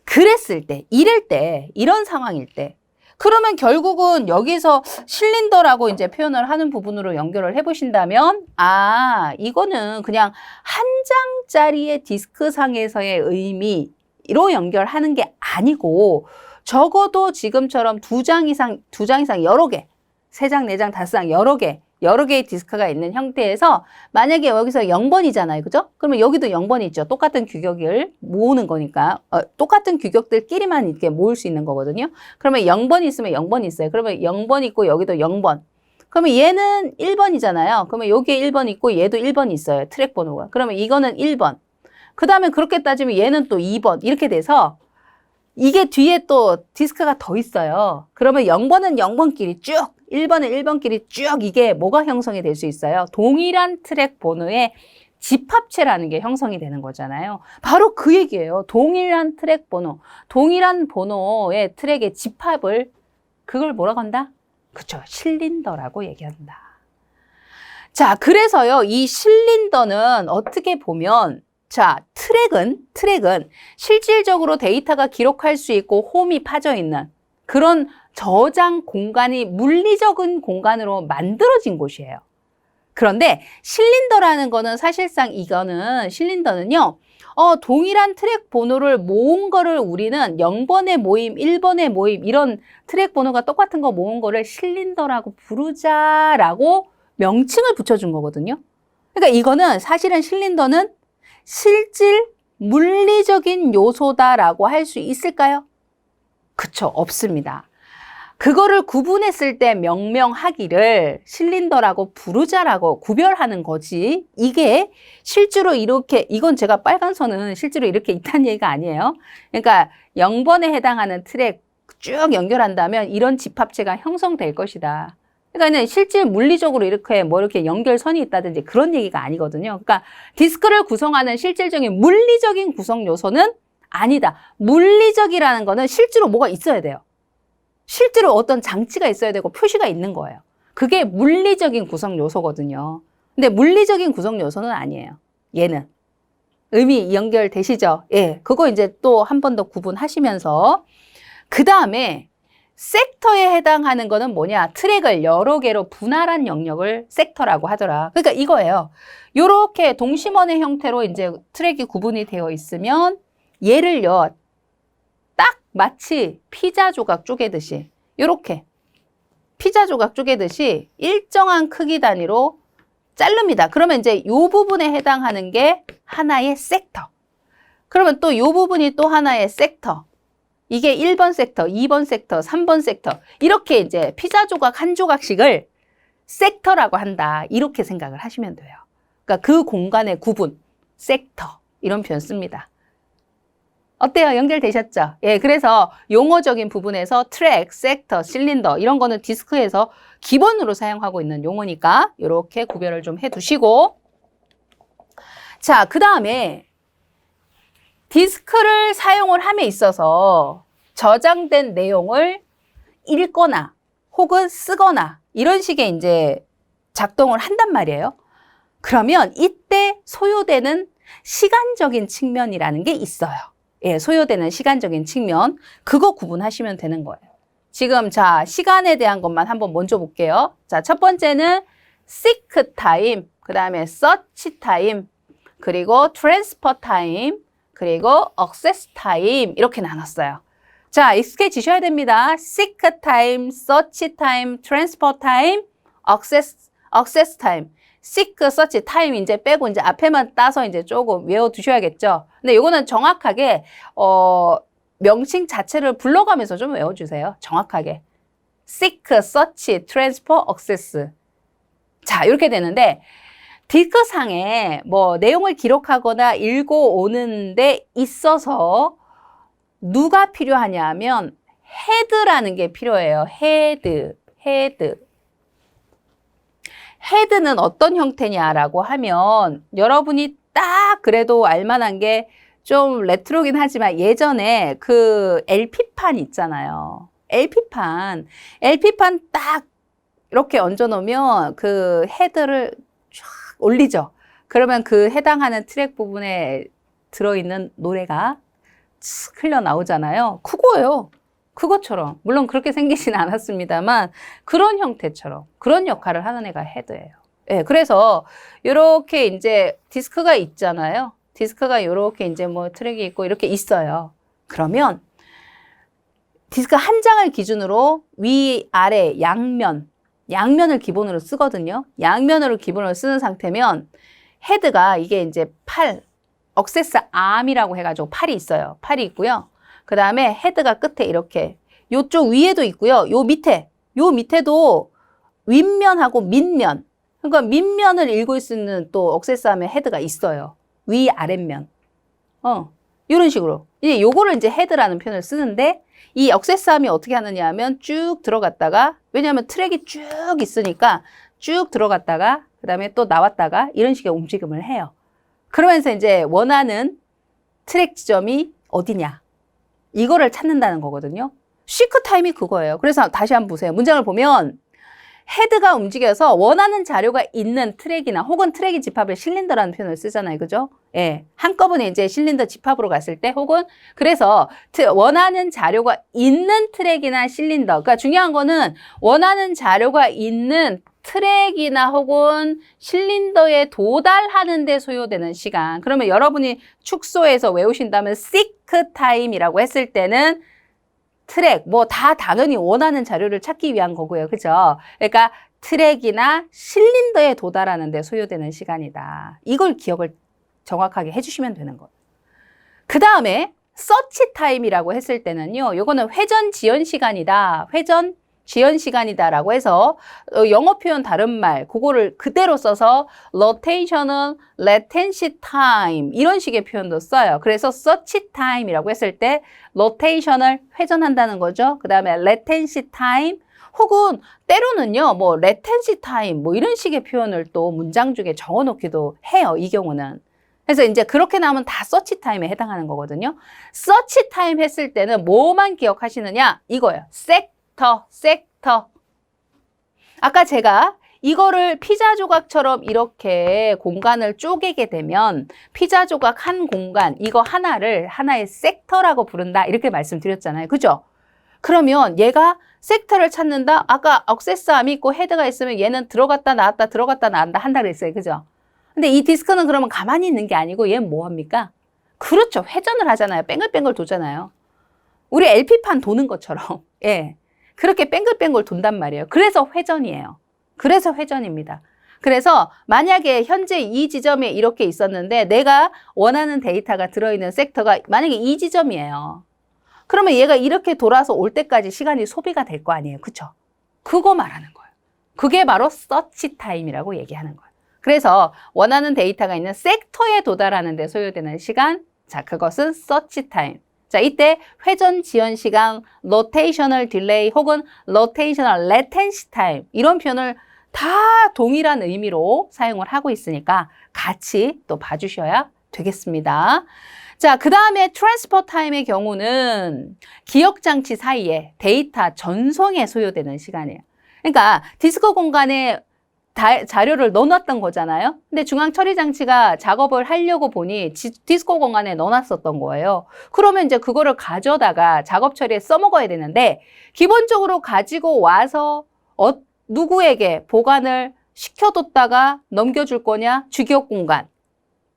그랬을 때, 이럴 때, 이런 상황일 때, 그러면 결국은 여기서 실린더라고 이제 표현을 하는 부분으로 연결을 해보신다면, 아, 이거는 그냥 한 장짜리의 디스크상에서의 의미로 연결하는 게 아니고, 적어도 지금처럼 두 장 이상 여러 개, 3장, 4장, 5장 여러 개의 디스크가 있는 형태에서 만약에 여기서 0번이잖아요. 그죠? 그러면 여기도 0번이 있죠. 똑같은 규격을 모으는 거니까. 똑같은 규격들끼리만 이렇게 모을 수 있는 거거든요. 그러면 0번이 있으면 0번이 있어요. 그러면 0번 있고 여기도 0번. 그러면 얘는 1번이잖아요. 그러면 여기에 1번 있고 얘도 1번이 있어요. 트랙 번호가. 그러면 이거는 1번. 그 다음에 그렇게 따지면 얘는 또 2번. 이렇게 돼서 이게 뒤에 또 디스크가 더 있어요. 그러면 0번은 0번끼리 쭉, 1번은 1번끼리 쭉 이게 뭐가 형성이 될 수 있어요? 동일한 트랙 번호의 집합체라는 게 형성이 되는 거잖아요. 바로 그 얘기예요. 동일한 트랙 번호, 동일한 번호의 트랙의 집합을, 그걸 뭐라고 한다? 그쵸, 실린더라고 얘기한다. 자, 그래서요, 이 실린더는 어떻게 보면, 자, 트랙은 실질적으로 데이터가 기록할 수 있고 홈이 파져 있는 그런 저장 공간이 물리적인 공간으로 만들어진 곳이에요. 그런데 실린더라는 거는 사실상 이거는 실린더는요, 동일한 트랙 번호를 모은 거를 우리는 0번의 모임, 1번의 모임, 이런 트랙 번호가 똑같은 거 모은 거를 실린더라고 부르자라고 명칭을 붙여준 거거든요. 그러니까 이거는 사실은 실린더는 실질 물리적인 요소다라고 할 수 있을까요? 그쵸, 없습니다. 그거를 구분했을 때 명명하기를 실린더라고 부르자라고 구별하는 거지, 이게 실제로 이렇게, 이건 제가 빨간 선은 실제로 이렇게 있다는 얘기가 아니에요. 그러니까 0번에 해당하는 트랙 쭉 연결한다면 이런 집합체가 형성될 것이다. 그러니까 실질 물리적으로 이렇게 이렇게 연결선이 있다든지 그런 얘기가 아니거든요. 그러니까 디스크를 구성하는 실질적인 물리적인 구성 요소는 아니다. 물리적이라는 거는 실제로 뭐가 있어야 돼요. 실제로 어떤 장치가 있어야 되고 표시가 있는 거예요. 그게 물리적인 구성 요소거든요. 근데 물리적인 구성 요소는 아니에요. 얘는. 의미 연결되시죠? 예. 그거 이제 또 한 번 더 구분하시면서, 그 다음에 섹터에 해당하는 거는 뭐냐? 트랙을 여러 개로 분할한 영역을 섹터라고 하더라. 그러니까 이거예요. 요렇게 동심원의 형태로 이제 트랙이 구분이 되어 있으면 얘를요, 딱 마치 피자 조각 쪼개듯이, 요렇게 피자 조각 쪼개듯이 일정한 크기 단위로 자릅니다. 그러면 이제 요 부분에 해당하는 게 하나의 섹터. 그러면 또 요 부분이 또 하나의 섹터. 이게 1번 섹터, 2번 섹터, 3번 섹터, 이렇게 이제 피자 조각 한 조각씩을 섹터라고 한다. 이렇게 생각을 하시면 돼요. 그러니까 그 공간의 구분, 섹터, 이런 표현 씁니다. 어때요? 연결되셨죠? 예, 그래서 용어적인 부분에서 트랙, 섹터, 실린더 이런 거는 디스크에서 기본으로 사용하고 있는 용어니까 이렇게 구별을 좀 해두시고, 자, 그 다음에 디스크를 사용을 함에 있어서 저장된 내용을 읽거나 혹은 쓰거나 이런 식의 이제 작동을 한단 말이에요. 그러면 이때 소요되는 시간적인 측면이라는 게 있어요. 예, 소요되는 시간적인 측면, 그거 구분하시면 되는 거예요. 지금 자, 시간에 대한 것만 한번 먼저 볼게요. 자, 첫 번째는 seek time, 그 다음에 search time, 그리고 transfer time, 그리고 access time 이렇게 나눴어요. 자, 익숙해지셔야 됩니다. seek time, search time, transfer time, access time. seek, search, time 이제 빼고 이제 앞에만 따서 이제 조금 외워두셔야겠죠. 근데 요거는 정확하게, 명칭 자체를 불러가면서 좀 외워주세요. 정확하게. seek, search, transfer, access. 자, 이렇게 되는데, 디스크상에 뭐 내용을 기록하거나 읽어오는 데 있어서 누가 필요하냐면 헤드라는 게 필요해요. 헤드. 헤드는 어떤 형태냐라고 하면 여러분이 딱 그래도 알만한 게 좀 레트로긴 하지만 예전에 그 LP판 있잖아요. LP판 딱 이렇게 얹어 놓으면 그 헤드를 쫙 올리죠. 그러면 그 해당하는 트랙 부분에 들어있는 노래가 쓱 흘러나오잖아요. 그거예요. 그것처럼. 물론 그렇게 생기진 않았습니다만 그런 형태처럼 그런 역할을 하는 애가 헤드예요. 예, 그래서 이렇게 이제 디스크가 있잖아요. 디스크가 이렇게 이제 뭐 트랙이 있고 이렇게 있어요. 그러면 디스크 한 장을 기준으로 위, 아래, 양면을 기본으로 쓰거든요. 양면으로 기본으로 쓰는 상태면 헤드가 이게 이제 억세스 암이라고 해가지고 팔이 있어요. 팔이 있고요. 그 다음에 헤드가 끝에 이렇게 요쪽 위에도 있고요. 요 밑에도 윗면하고 밑면. 그러니까 밑면을 읽을 수 있는 또 억세스 암의 헤드가 있어요. 위, 아랫면. 이런 식으로. 이제 요거를 이제 헤드라는 표현을 쓰는데 이 억세스함이 어떻게 하느냐 하면 쭉 들어갔다가 왜냐하면 트랙이 쭉 있으니까 쭉 들어갔다가 그 다음에 또 나왔다가 이런 식의 움직임을 해요. 그러면서 이제 원하는 트랙 지점이 어디냐 이거를 찾는다는 거거든요. 시크 타임이 그거예요. 그래서 다시 한번 보세요. 문장을 보면 헤드가 움직여서 원하는 자료가 있는 트랙이나 혹은 트랙의 집합을 실린더라는 표현을 쓰잖아요. 그죠? 예. 한꺼번에 이제 실린더 집합으로 갔을 때 혹은 그래서 원하는 자료가 있는 트랙이나 실린더. 그러니까 중요한 거는 원하는 자료가 있는 트랙이나 혹은 실린더에 도달하는 데 소요되는 시간. 그러면 여러분이 축소해서 외우신다면 seek time이라고 했을 때는 트랙, 뭐 다 당연히 원하는 자료를 찾기 위한 거고요. 그죠? 그러니까 트랙이나 실린더에 도달하는 데 소요되는 시간이다. 이걸 기억을 정확하게 해주시면 되는 거예요. 그 다음에 서치 타임이라고 했을 때는요. 요거는 회전 지연 시간이다. 회전 지연 시간이다라고 해서 영어 표현 다른 말 그거를 그대로 써서 rotational latency time 이런 식의 표현도 써요. 그래서 search time이라고 했을 때 rotational 회전한다는 거죠. 그 다음에 latency time 혹은 때로는요 뭐 latency time 뭐 이런 식의 표현을 또 문장 중에 적어 놓기도 해요. 이 경우는. 그래서 이제 그렇게 나오면 다 서치 타임에 해당하는 거거든요. 서치 타임 했을 때는 뭐만 기억하시느냐 이거예요. 섹터. 아까 제가 이거를 피자 조각처럼 이렇게 공간을 쪼개게 되면 피자 조각 한 공간, 이거 하나를 하나의 섹터라고 부른다. 이렇게 말씀드렸잖아요. 그죠? 그러면 얘가 섹터를 찾는다. 아까 억세스함이 있고 헤드가 있으면 얘는 들어갔다 나왔다 들어갔다 나왔다 한다 그랬어요. 그죠? 근데 이 디스크는 그러면 가만히 있는 게 아니고 얘는 뭐 합니까? 그렇죠. 회전을 하잖아요. 뱅글뱅글 도잖아요. 우리 LP판 도는 것처럼. 예. 그렇게 뱅글뱅글 돈단 말이에요. 그래서 회전이에요. 그래서 회전입니다. 그래서 만약에 현재 이 지점에 이렇게 있었는데 내가 원하는 데이터가 들어있는 섹터가 만약에 이 지점이에요. 그러면 얘가 이렇게 돌아서 올 때까지 시간이 소비가 될 거 아니에요. 그쵸? 그거 말하는 거예요. 그게 바로 서치 타임이라고 얘기하는 거예요. 그래서 원하는 데이터가 있는 섹터에 도달하는 데 소요되는 시간, 자 그것은 서치 타임. 자, 이때 회전 지연 시간, rotational delay 혹은 rotational latency time 이런 표현을 다 동일한 의미로 사용을 하고 있으니까 같이 또 봐주셔야 되겠습니다. 자, 그 다음에 transfer time의 경우는 기억장치 사이에 데이터 전송에 소요되는 시간이에요. 그러니까 디스크 공간에 자료를 넣어놨던 거잖아요. 근데 중앙 처리 장치가 작업을 하려고 보니 디스크 공간에 넣어놨었던 거예요. 그러면 이제 그거를 가져다가 작업 처리에 써먹어야 되는데 기본적으로 가지고 와서 누구에게 보관을 시켜뒀다가 넘겨줄 거냐? 주기억 공간.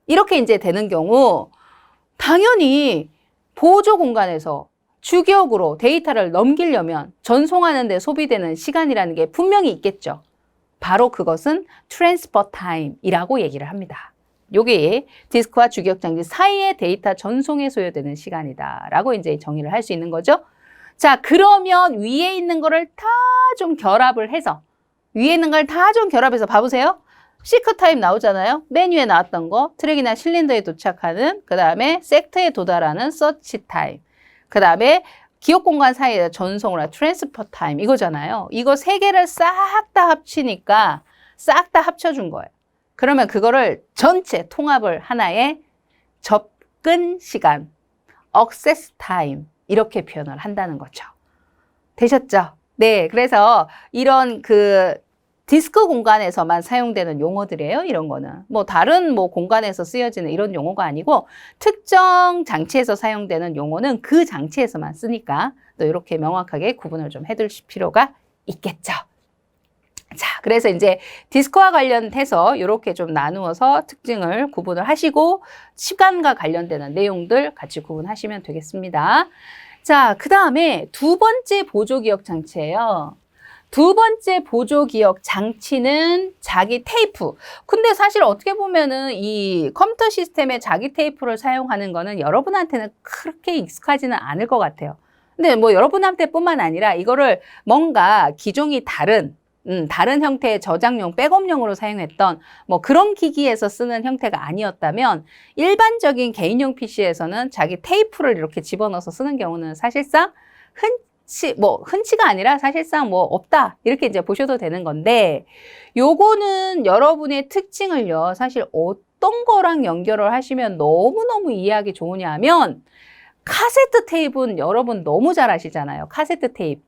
이렇게 이제 되는 경우 당연히 보조 공간에서 주기억으로 데이터를 넘기려면 전송하는 데 소비되는 시간이라는 게 분명히 있겠죠. 바로 그것은 트랜스퍼 타임이라고 얘기를 합니다. 여기 디스크와 주기억 장치 사이의 데이터 전송에 소요되는 시간이다라고 이제 정의를 할 수 있는 거죠. 자, 그러면 위에 있는 거를 다 좀 결합을 해서 위에 있는 걸 다 좀 결합해서 봐보세요. 시크 타임 나오잖아요. 맨 위에 나왔던 거 트랙이나 실린더에 도착하는, 그 다음에 섹터에 도달하는 서치 타임, 그 다음에 기억 공간 사이에 전송을 한 트랜스퍼 타임 이거잖아요. 이거 세 개를 싹 다 합치니까 싹 다 합쳐준 거예요. 그러면 그거를 전체 통합을 하나의 접근 시간, 액세스 타임 이렇게 표현을 한다는 거죠. 되셨죠? 네, 그래서 이런 그 디스크 공간에서만 사용되는 용어들이에요. 이런 거는 뭐 다른 뭐 공간에서 쓰여지는 이런 용어가 아니고 특정 장치에서 사용되는 용어는 그 장치에서만 쓰니까 또 이렇게 명확하게 구분을 좀 해두실 필요가 있겠죠. 자, 그래서 이제 디스크와 관련해서 이렇게 좀 나누어서 특징을 구분을 하시고 시간과 관련되는 내용들 같이 구분하시면 되겠습니다. 자, 그 다음에 두 번째 보조기억 장치예요. 두 번째 보조기억 장치는 자기 테이프. 근데 사실 어떻게 보면은 이 컴퓨터 시스템에 자기 테이프를 사용하는 거는 여러분한테는 그렇게 익숙하지는 않을 것 같아요. 근데 뭐 여러분한테뿐만 아니라 이거를 뭔가 기종이 다른 형태의 저장용, 백업용으로 사용했던 뭐 그런 기기에서 쓰는 형태가 아니었다면 일반적인 개인용 PC에서는 자기 테이프를 이렇게 집어넣어서 쓰는 경우는 사실상 흔치가 아니라 사실상 뭐 없다. 이렇게 이제 보셔도 되는 건데 요거는 여러분의 특징을요. 사실 어떤 거랑 연결을 하시면 너무너무 이해하기 좋으냐 하면 카세트 테이프는 여러분 너무 잘 아시잖아요. 카세트 테이프.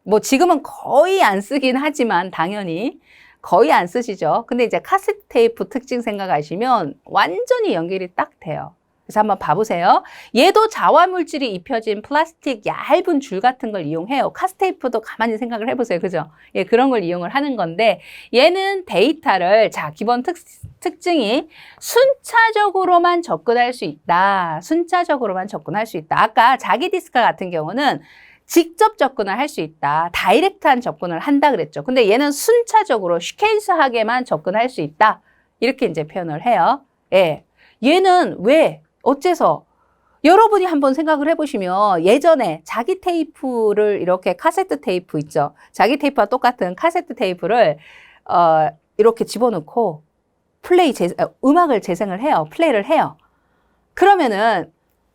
뭐 지금은 거의 안 쓰긴 하지만 당연히 거의 안 쓰시죠. 근데 이제 카세트 테이프 특징 생각하시면 완전히 연결이 딱 돼요. 그래서 한번 봐보세요. 얘도 자화물질이 입혀진 플라스틱 얇은 줄 같은 걸 이용해요. 카세트 테이프도 가만히 생각을 해보세요. 그죠? 예, 그런 걸 이용을 하는 건데 얘는 데이터를 자 기본 특징이 순차적으로만 접근할 수 있다. 순차적으로만 접근할 수 있다. 아까 자기 디스크 같은 경우는 직접 접근을 할 수 있다. 다이렉트한 접근을 한다 그랬죠. 근데 얘는 순차적으로 시퀀스하게만 접근할 수 있다. 이렇게 이제 표현을 해요. 예. 얘는 왜? 어째서? 여러분이 한번 생각을 해보시면 예전에 자기 테이프를 이렇게 카세트 테이프 있죠. 자기 테이프와 똑같은 카세트 테이프를 이렇게 집어넣고 음악을 재생을 해요. 플레이를 해요. 그러면은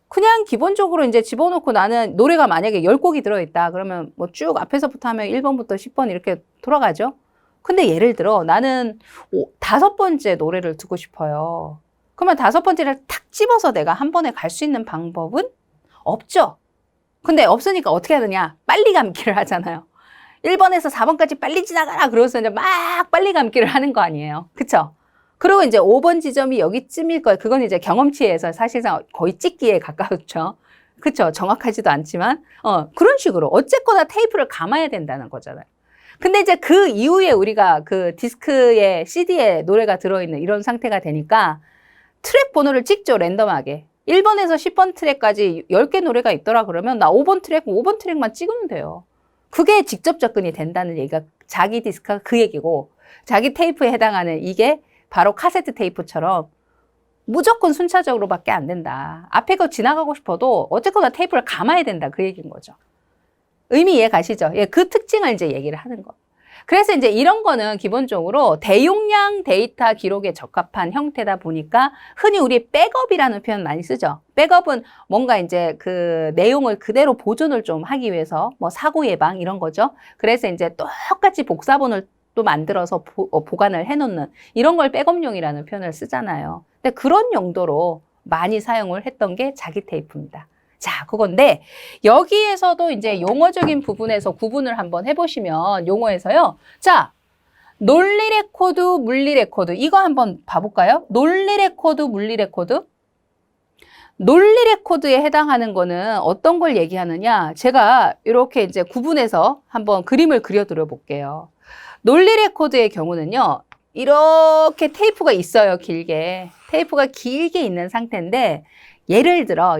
그냥 기본적으로 이제 집어넣고 나는 노래가 만약에 10곡이 들어있다. 그러면 뭐 쭉 앞에서부터 하면 1번부터 10번 이렇게 돌아가죠. 근데 예를 들어 나는 5번째 노래를 듣고 싶어요. 그러면 5번째를 탁 집어서 내가 한 번에 갈 수 있는 방법은 없죠. 근데 없으니까 어떻게 하느냐? 빨리 감기를 하잖아요. 1번에서 4번까지 빨리 지나가라. 그러고서 이제 막 빨리 감기를 하는 거 아니에요. 그쵸? 그리고 이제 5번 지점이 여기쯤일 거예요. 그건 이제 경험치에서 사실상 거의 찍기에 가까웠죠. 그쵸? 정확하지도 않지만, 그런 식으로. 어쨌거나 테이프를 감아야 된다는 거잖아요. 근데 이제 그 이후에 우리가 그 디스크에, CD에 노래가 들어있는 이런 상태가 되니까 트랙 번호를 찍죠, 랜덤하게. 1번에서 10번 트랙까지 10개 노래가 있더라 그러면 나 5번 트랙만 찍으면 돼요. 그게 직접 접근이 된다는 얘기가 자기 디스크가 그 얘기고 자기 테이프에 해당하는 이게 바로 카세트 테이프처럼 무조건 순차적으로밖에 안 된다. 앞에 거 지나가고 싶어도 어쨌거나 테이프를 감아야 된다. 그 얘기인 거죠. 의미 이해 가시죠? 예, 그 특징을 이제 얘기를 하는 거. 그래서 이제 이런 거는 기본적으로 대용량 데이터 기록에 적합한 형태다 보니까 흔히 우리 백업이라는 표현 많이 쓰죠. 백업은 뭔가 이제 그 내용을 그대로 보존을 좀 하기 위해서 뭐 사고 예방 이런 거죠. 그래서 이제 똑같이 복사본을 또 만들어서 보관을 해놓는 이런 걸 백업용이라는 표현을 쓰잖아요. 근데 그런 용도로 많이 사용을 했던 게 자기 테이프입니다. 자, 그건데 여기에서도 이제 용어적인 부분에서 구분을 한번 해보시면 용어에서요. 자, 논리 레코드, 물리 레코드 이거 한번 봐볼까요? 논리 레코드, 물리 레코드. 논리 레코드에 해당하는 거는 어떤 걸 얘기하느냐? 제가 이렇게 이제 구분해서 한번 그림을 그려드려 볼게요. 논리 레코드의 경우는요. 이렇게 테이프가 있어요. 길게. 테이프가 길게 있는 상태인데 예를 들어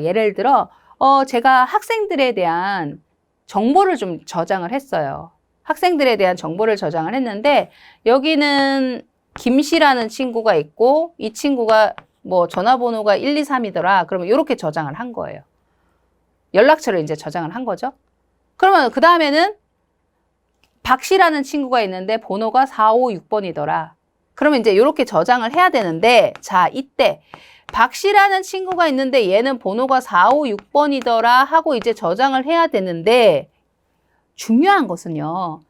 제가 학생들에 대한 정보를 좀 저장을 했어요. 학생들에 대한 정보를 저장을 했는데 여기는 김씨라는 친구가 있고 이 친구가 뭐 전화번호가 1, 2, 3이더라. 그러면 이렇게 저장을 한 거예요. 연락처를 이제 저장을 한 거죠. 그러면 그 다음에는 박씨라는 친구가 있는데 번호가 4, 5, 6번이더라. 그러면 이제 이렇게 저장을 해야 되는데 자, 이때 박씨라는 친구가 있는데 얘는 번호가 4, 5, 6번이더라 하고 이제 저장을 해야 되는데 중요한 것은요.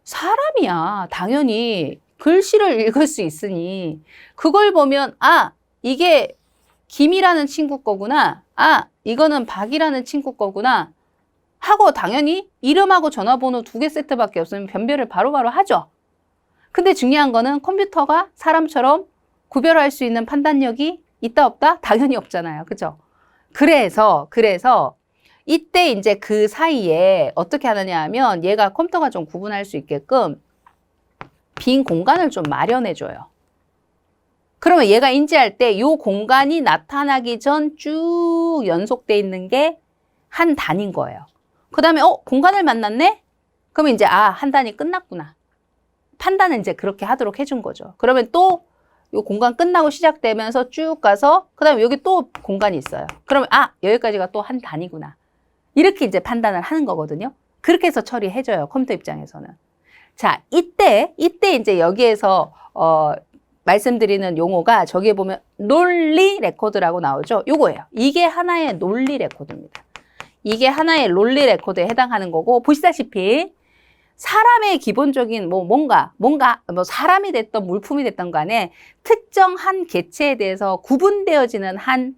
사람이야. 당연히 글씨를 읽을 수 있으니 그걸 보면 아, 이게 김이라는 친구 거구나. 아, 이거는 박이라는 친구 거구나. 하고 당연히 이름하고 전화번호 2개 세트밖에 없으면 변별을 바로바로 하죠. 근데 중요한 거는 컴퓨터가 사람처럼 구별할 수 있는 판단력이 있다 없다? 당연히 없잖아요. 그죠? 그래서 이때 이제 그 사이에 어떻게 하느냐 하면 얘가 컴퓨터가 좀 구분할 수 있게끔 빈 공간을 좀 마련해 줘요. 그러면 얘가 인지할 때 이 공간이 나타나기 전 쭉 연속돼 있는 게 한 단인 거예요. 그 다음에 공간을 만났네? 그러면 이제 한 단이 끝났구나. 판단은 이제 그렇게 하도록 해준 거죠. 그러면 또 이 공간 끝나고 시작되면서 쭉 가서 그 다음에 여기 또 공간이 있어요. 그러면 여기까지가 또 한 단이구나. 이렇게 이제 판단을 하는 거거든요. 그렇게 해서 처리해줘요. 컴퓨터 입장에서는. 자, 이때 이제 여기에서 말씀드리는 용어가 저기에 보면 논리 레코드라고 나오죠. 요거예요. 이게 하나의 논리 레코드입니다. 이게 하나의 논리 레코드에 해당하는 거고 보시다시피 사람의 기본적인 뭔가 사람이 됐던 물품이 됐던 간에 특정한 개체에 대해서 구분되어지는 한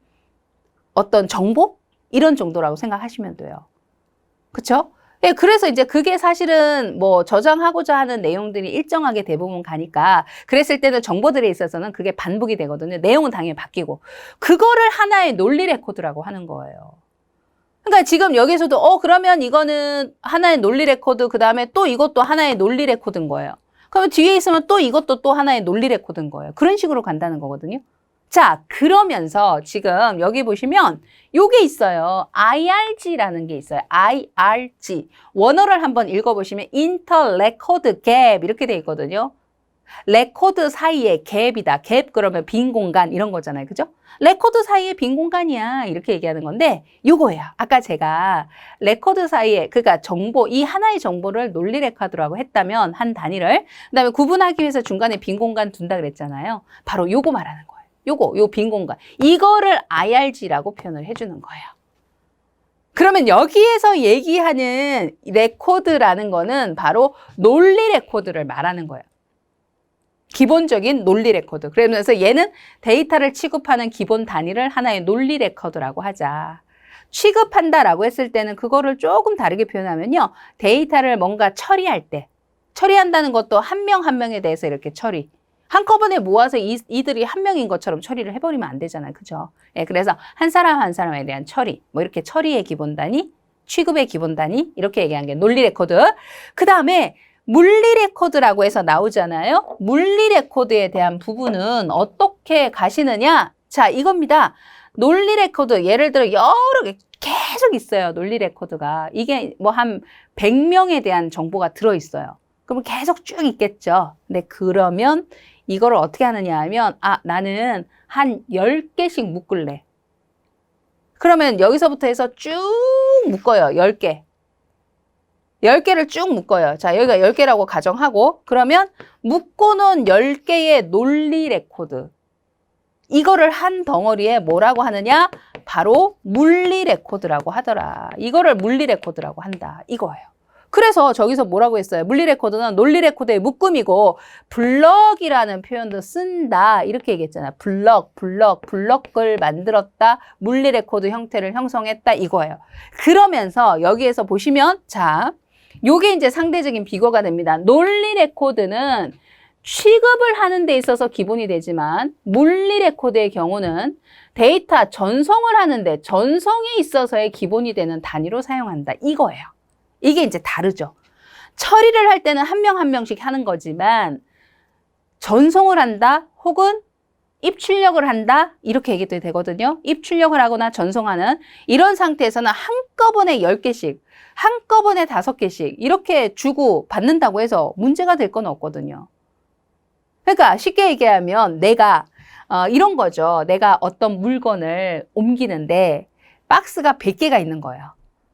어떤 정보? 이런 정도라고 생각하시면 돼요. 그쵸? 예, 그래서 이제 그게 사실은 저장하고자 하는 내용들이 일정하게 대부분 가니까 그랬을 때는 정보들에 있어서는 그게 반복이 되거든요. 내용은 당연히 바뀌고. 그거를 하나의 논리 레코드라고 하는 거예요. 그러니까 지금 여기서도 그러면 이거는 하나의 논리 레코드 그 다음에 또 이것도 하나의 논리 레코드인 거예요. 그러면 뒤에 있으면 또 이것도 또 하나의 논리 레코드인 거예요. 그런 식으로 간다는 거거든요. 자, 그러면서 지금 여기 보시면 요게 있어요. IRG라는 게 있어요. IRG. 원어를 한번 읽어보시면 Inter Record Gap 이렇게 돼 있거든요. 레코드 사이에 갭이다. 갭 그러면 빈 공간 이런 거잖아요. 그죠? 레코드 사이에 빈 공간이야. 이렇게 얘기하는 건데 요거예요. 아까 제가 레코드 사이에 그러니까 정보 이 하나의 정보를 논리 레코드라고 했다면 한 단위를 그다음에 구분하기 위해서 중간에 빈 공간 둔다 그랬잖아요. 바로 요거 말하는 거예요. 요 빈 공간. 이거를 IRG라고 표현을 해주는 거예요. 그러면 여기에서 얘기하는 레코드라는 거는 바로 논리 레코드를 말하는 거예요. 기본적인 논리 레코드. 그러면서 얘는 데이터를 취급하는 기본 단위를 하나의 논리 레코드라고 하자. 취급한다라고 했을 때는 그거를 조금 다르게 표현하면요. 데이터를 뭔가 처리할 때 처리한다는 것도 한 명 한 명에 대해서 이렇게 처리. 한꺼번에 모아서 이들이 한 명인 것처럼 처리를 해버리면 안 되잖아요. 그죠? 예, 그래서 한 사람 한 사람에 대한 처리. 이렇게 처리의 기본 단위, 취급의 기본 단위 이렇게 얘기한 게 논리 레코드. 그 다음에 물리 레코드라고 해서 나오잖아요. 물리 레코드에 대한 부분은 어떻게 가시느냐? 자, 이겁니다. 논리 레코드 예를 들어 여러 개 계속 있어요. 논리 레코드가. 이게 한 100명에 대한 정보가 들어있어요. 그러면 계속 쭉 있겠죠. 근데 그러면 이거를 어떻게 하느냐 하면 나는 한 10개씩 묶을래. 그러면 여기서부터 해서 쭉 묶어요. 10개. 10개를 쭉 묶어요. 자, 여기가 10개라고 가정하고 그러면 묶어놓은 10개의 논리 레코드. 이거를 한 덩어리에 뭐라고 하느냐? 바로 물리 레코드라고 하더라. 이거를 물리 레코드라고 한다. 이거예요. 그래서 저기서 뭐라고 했어요? 물리 레코드는 논리 레코드의 묶음이고 블럭이라는 표현도 쓴다. 이렇게 얘기했잖아. 블럭을 만들었다. 물리 레코드 형태를 형성했다. 이거예요. 그러면서 여기에서 보시면 자, 요게 이제 상대적인 비교가 됩니다. 논리 레코드는 취급을 하는 데 있어서 기본이 되지만 물리 레코드의 경우는 데이터 전송을 하는데 전송에 있어서의 기본이 되는 단위로 사용한다. 이거예요. 이게 이제 다르죠. 처리를 할 때는 한 명 한 명씩 하는 거지만 전송을 한다 혹은 입출력을 한다? 이렇게 얘기도 되거든요. 입출력을 하거나 전송하는 이런 상태에서는 한꺼번에 10개씩, 한꺼번에 5개씩 이렇게 주고 받는다고 해서 문제가 될 건 없거든요. 그러니까 쉽게 얘기하면 내가 이런 거죠. 내가 어떤 물건을 옮기는데 박스가 100개가 있는 거예요.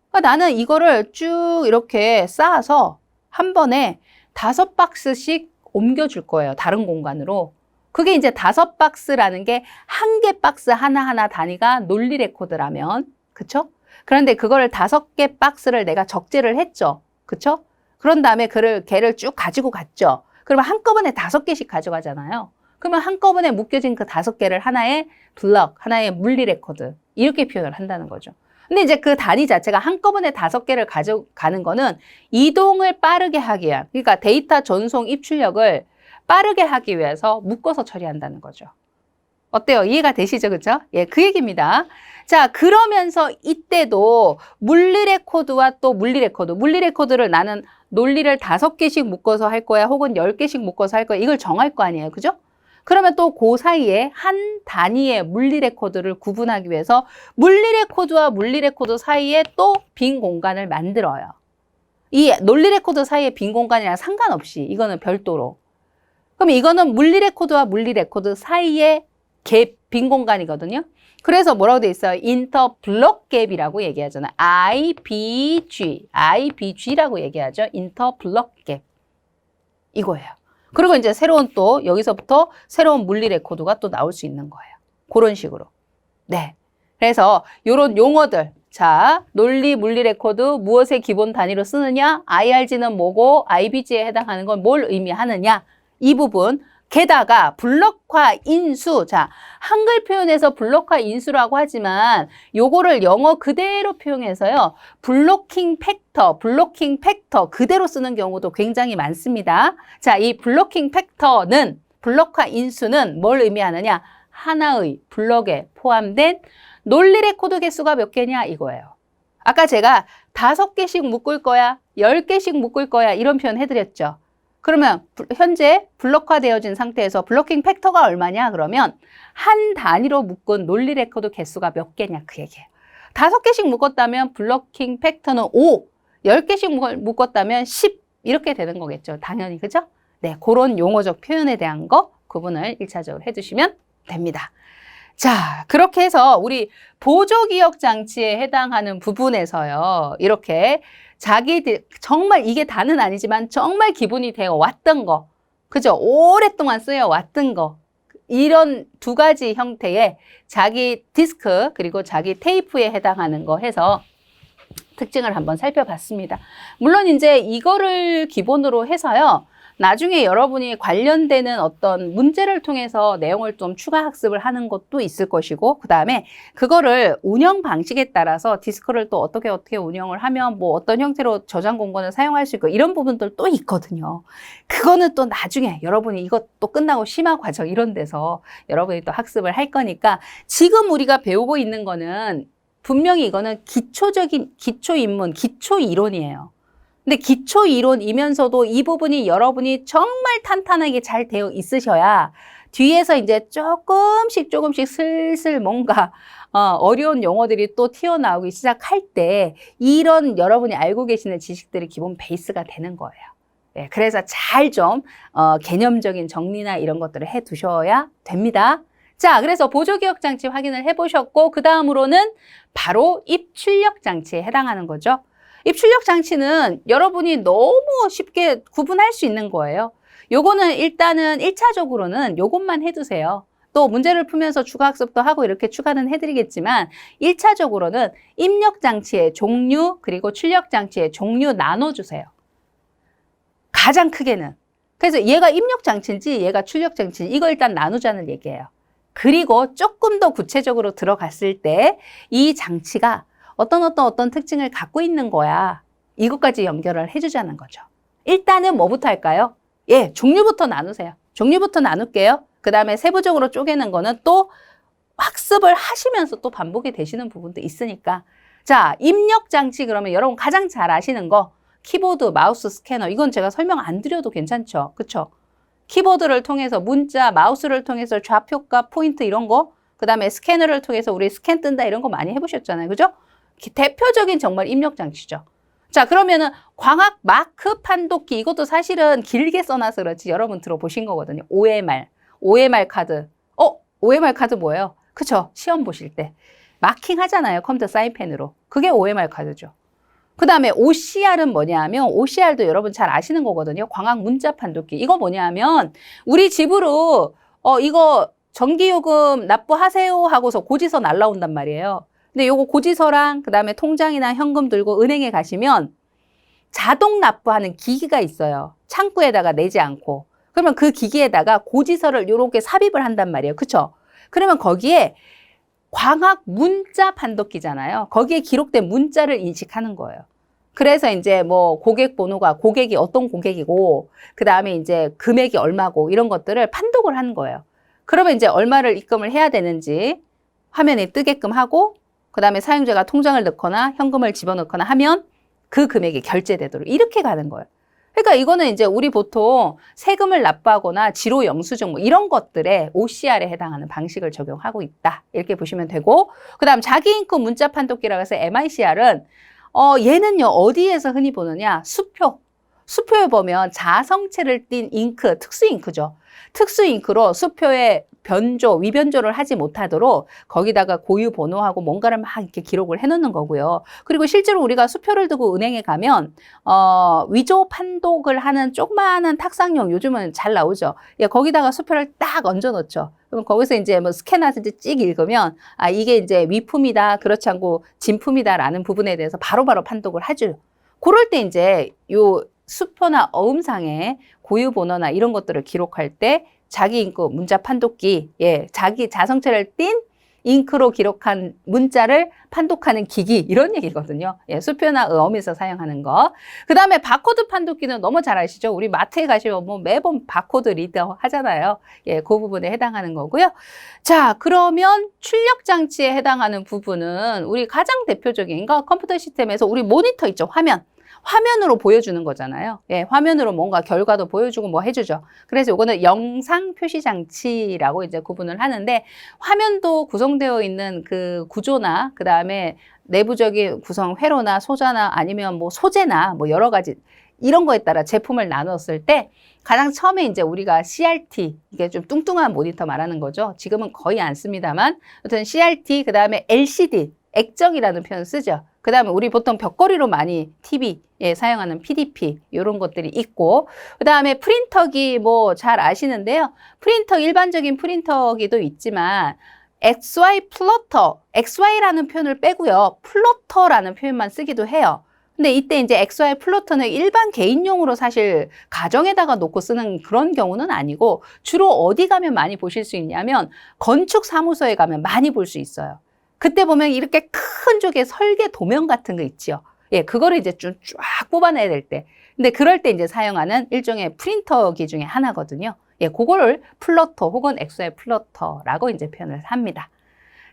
그러니까 나는 이거를 쭉 이렇게 쌓아서 한 번에 5박스씩 옮겨줄 거예요. 다른 공간으로. 그게 이제 5박스라는 게 한 개 박스 하나하나 단위가 논리 레코드라면, 그쵸? 그런데 그거를 5개 박스를 내가 적재를 했죠. 그쵸? 그런 다음에 걔를 쭉 가지고 갔죠. 그러면 한꺼번에 5개씩 가져가잖아요. 그러면 한꺼번에 묶여진 그 5개를 하나의 블럭, 하나의 물리 레코드, 이렇게 표현을 한다는 거죠. 근데 이제 그 단위 자체가 한꺼번에 5개를 가져가는 거는 이동을 빠르게 하기 위한, 그러니까 데이터 전송 입출력을 빠르게 하기 위해서 묶어서 처리한다는 거죠. 어때요? 이해가 되시죠? 그쵸? 예, 그 얘기입니다. 자, 그러면서 이때도 물리 레코드와 또 물리 레코드를 나는 논리를 5개씩 묶어서 할 거야, 혹은 10개씩 묶어서 할 거야, 이걸 정할 거 아니에요. 그죠? 그러면 또 그 사이에 한 단위의 물리 레코드를 구분하기 위해서 물리 레코드와 물리 레코드 사이에 또 빈 공간을 만들어요. 이 논리 레코드 사이에 빈 공간이랑 상관없이 이거는 별도로. 그럼 이거는 물리 레코드와 물리 레코드 사이에 빈 공간이거든요. 그래서 뭐라고 돼 있어요? 인터 블록 갭이라고 얘기하잖아요. IBG라고 얘기하죠. 인터 블록 갭. 이거예요. 그리고 이제 새로운 또 여기서부터 새로운 물리 레코드가 또 나올 수 있는 거예요. 그런 식으로. 네. 그래서 이런 용어들. 자, 논리 물리 레코드 무엇의 기본 단위로 쓰느냐? IRG는 뭐고 IBG에 해당하는 건 뭘 의미하느냐? 이 부분. 게다가 블록화 인수. 자, 한글 표현에서 블록화 인수라고 하지만 요거를 영어 그대로 표현해서요. 블로킹 팩터 그대로 쓰는 경우도 굉장히 많습니다. 자, 이 블로킹 팩터는 블록화 인수는 뭘 의미하느냐? 하나의 블록에 포함된 논리 레코드 개수가 몇 개냐 이거예요. 아까 제가 5개씩 묶을 거야, 10개씩 묶을 거야 이런 표현 해드렸죠. 그러면 현재 블록화되어진 상태에서 블로킹 팩터가 얼마냐? 그러면 한 단위로 묶은 논리 레코드 개수가 몇 개냐? 그 얘기예요. 5개씩 묶었다면 블로킹 팩터는 5, 10개씩 묶었다면 10 이렇게 되는 거겠죠. 당연히 그죠? 네, 그런 용어적 표현에 대한 거 구분을 1차적으로 해주시면 됩니다. 자, 그렇게 해서 우리 보조기억 장치에 해당하는 부분에서요. 이렇게 자기들 정말 이게 다는 아니지만 정말 기본이 되어 왔던 거, 그죠? 오랫동안 쓰여 왔던 거, 이런 2가지 형태의 자기 디스크 그리고 자기 테이프에 해당하는 거 해서 특징을 한번 살펴봤습니다. 물론 이제 이거를 기본으로 해서요. 나중에 여러분이 관련되는 어떤 문제를 통해서 내용을 좀 추가 학습을 하는 것도 있을 것이고, 그 다음에 그거를 운영 방식에 따라서 디스크를 또 어떻게 운영을 하면 뭐 어떤 형태로 저장 공간을 사용할 수 있고 이런 부분들 또 있거든요. 그거는 또 나중에 여러분이 이것도 끝나고 심화 과정 이런 데서 여러분이 또 학습을 할 거니까 지금 우리가 배우고 있는 거는 분명히 이거는 기초적인 기초 인문, 기초 이론이에요. 근데 기초 이론이면서도 이 부분이 여러분이 정말 탄탄하게 잘 되어 있으셔야 뒤에서 이제 조금씩 슬슬 뭔가 어려운 용어들이 또 튀어나오기 시작할 때 이런 여러분이 알고 계시는 지식들이 기본 베이스가 되는 거예요. 네, 그래서 잘 좀 개념적인 정리나 이런 것들을 해 두셔야 됩니다. 자, 그래서 보조기억 장치 확인을 해보셨고 그 다음으로는 바로 입출력 장치에 해당하는 거죠. 입출력 장치는 여러분이 너무 쉽게 구분할 수 있는 거예요. 요거는 일단은 1차적으로는 요것만 해두세요. 또 문제를 풀면서 추가 학습도 하고 이렇게 추가는 해드리겠지만 1차적으로는 입력 장치의 종류 그리고 출력 장치의 종류 나눠주세요. 가장 크게는. 그래서 얘가 입력 장치인지 얘가 출력 장치인지 이거 일단 나누자는 얘기예요. 그리고 조금 더 구체적으로 들어갔을 때 이 장치가 어떤 특징을 갖고 있는 거야. 이것까지 연결을 해주자는 거죠. 일단은 뭐부터 할까요? 예, 종류부터 나누세요. 종류부터 나눌게요. 그 다음에 세부적으로 쪼개는 거는 또 학습을 하시면서 또 반복이 되시는 부분도 있으니까. 자, 입력 장치 그러면 여러분 가장 잘 아시는 거 키보드, 마우스, 스캐너 이건 제가 설명 안 드려도 괜찮죠? 그쵸? 키보드를 통해서 문자, 마우스를 통해서 좌표값, 포인트 이런 거, 그 다음에 스캐너를 통해서 우리 스캔 뜬다 이런 거 많이 해보셨잖아요. 그죠? 대표적인 정말 입력 장치죠. 자, 그러면은 광학 마크 판독기, 이것도 사실은 길게 써놔서 그렇지 여러분 들어보신 거거든요. OMR, OMR 카드. OMR 카드 뭐예요? 그쵸? 시험 보실 때 마킹 하잖아요. 컴퓨터 사인펜으로. 그게 OMR 카드죠. 그 다음에 OCR은 뭐냐 하면 OCR도 여러분 잘 아시는 거거든요. 광학 문자 판독기. 이거 뭐냐 하면 우리 집으로 이거 전기요금 납부하세요 하고서 고지서 날라온단 말이에요. 근데 요거 고지서랑 그 다음에 통장이나 현금 들고 은행에 가시면 자동 납부하는 기기가 있어요. 창구에다가 내지 않고. 그러면 그 기기에다가 고지서를 요렇게 삽입을 한단 말이에요. 그쵸? 그러면 거기에 광학 문자 판독기잖아요. 거기에 기록된 문자를 인식하는 거예요. 그래서 이제 뭐 고객 번호가 고객이 어떤 고객이고 그 다음에 이제 금액이 얼마고 이런 것들을 판독을 하는 거예요. 그러면 이제 얼마를 입금을 해야 되는지 화면에 뜨게끔 하고 그 다음에 사용자가 통장을 넣거나 현금을 집어넣거나 하면 그 금액이 결제되도록 이렇게 가는 거예요. 그러니까 이거는 이제 우리 보통 세금을 납부하거나 지로 영수증 뭐 이런 것들에 OCR에 해당하는 방식을 적용하고 있다. 이렇게 보시면 되고 그 다음 자기인크 문자 판독기라고 해서 MICR은 얘는요 어디에서 흔히 보느냐 수표에 보면 자성체를 띤 잉크, 특수 잉크죠. 특수 잉크로 수표에 변조, 위변조를 하지 못하도록 거기다가 고유 번호하고 뭔가를 막 이렇게 기록을 해놓는 거고요. 그리고 실제로 우리가 수표를 두고 은행에 가면 위조 판독을 하는 조그마한 탁상용 요즘은 잘 나오죠. 예, 거기다가 수표를 딱 얹어 놓죠. 그럼 거기서 이제 뭐 스캔하듯이 찍 읽으면 아 이게 이제 위품이다, 그렇지 않고 진품이다라는 부분에 대해서 바로바로 판독을 하죠. 그럴 때 이제 요 수표나 어음상에 고유 번호나 이런 것들을 기록할 때 자기 잉크 문자 판독기, 예, 자기 자성체를 띤 잉크로 기록한 문자를 판독하는 기기 이런 얘기거든요. 예, 수표나 어음에서 사용하는 거. 그 다음에 바코드 판독기는 너무 잘 아시죠? 우리 마트에 가시면 뭐 매번 바코드 리더 하잖아요. 예, 그 부분에 해당하는 거고요. 자, 그러면 출력 장치에 해당하는 부분은 우리 가장 대표적인 거 컴퓨터 시스템에서 우리 모니터 있죠, 화면으로 보여주는 거잖아요. 예, 화면으로 뭔가 결과도 보여주고 뭐 해주죠. 그래서 이거는 영상 표시 장치라고 이제 구분을 하는데 화면도 구성되어 있는 그 구조나 그 다음에 내부적인 구성 회로나 소자나 아니면 뭐 소재나 뭐 여러 가지 이런 거에 따라 제품을 나눴을 때 가장 처음에 이제 우리가 CRT, 이게 좀 뚱뚱한 모니터 말하는 거죠. 지금은 거의 안 씁니다만, 아무튼 CRT, 그 다음에 LCD, 액정이라는 표현 쓰죠. 그 다음에 우리 보통 벽걸이로 많이 TV에 사용하는 PDP 이런 것들이 있고 그 다음에 프린터기 뭐 잘 아시는데요. 프린터 일반적인 프린터기도 있지만 XY 플로터, XY라는 표현을 빼고요. 플로터라는 표현만 쓰기도 해요. 근데 이때 이제 XY 플로터는 일반 개인용으로 사실 가정에다가 놓고 쓰는 그런 경우는 아니고 주로 어디 가면 많이 보실 수 있냐면 건축 사무소에 가면 많이 볼 수 있어요. 그때 보면 이렇게 큰 쪽에 설계 도면 같은 거 있지요. 예, 그거를 이제 좀 쫙 뽑아내야 될 때. 근데 그럴 때 이제 사용하는 일종의 프린터기 중에 하나거든요. 예, 그거를 플로터 혹은 XY 플로터라고 이제 표현을 합니다.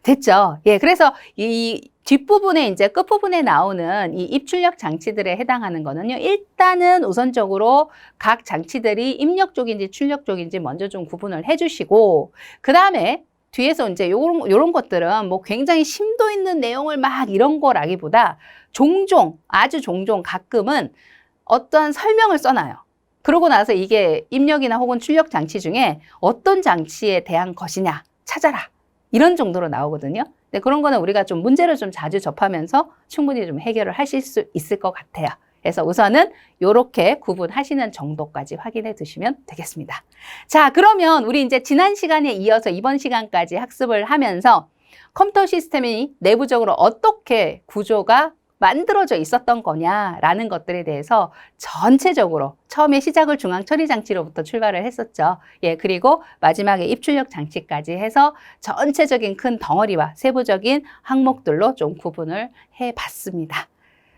됐죠? 예, 그래서 이 뒷부분에 이제 끝부분에 나오는 이 입출력 장치들에 해당하는 거는요. 일단은 우선적으로 각 장치들이 입력 쪽인지 출력 쪽인지 먼저 좀 구분을 해주시고 그 다음에 뒤에서 이제 요런 것들은 뭐 굉장히 심도 있는 내용을 막 이런 거라기보다 종종, 아주 종종 가끔은 어떠한 설명을 써놔요. 그러고 나서 이게 입력이나 혹은 출력 장치 중에 어떤 장치에 대한 것이냐 찾아라. 이런 정도로 나오거든요. 근데 그런 거는 우리가 좀 문제를 좀 자주 접하면서 충분히 좀 해결을 하실 수 있을 것 같아요. 그래서 우선은 이렇게 구분하시는 정도까지 확인해 두시면 되겠습니다. 자, 그러면 우리 이제 지난 시간에 이어서 이번 시간까지 학습을 하면서 컴퓨터 시스템이 내부적으로 어떻게 구조가 만들어져 있었던 거냐라는 것들에 대해서 전체적으로 처음에 시작을 중앙 처리 장치로부터 출발을 했었죠. 예, 그리고 마지막에 입출력 장치까지 해서 전체적인 큰 덩어리와 세부적인 항목들로 좀 구분을 해 봤습니다.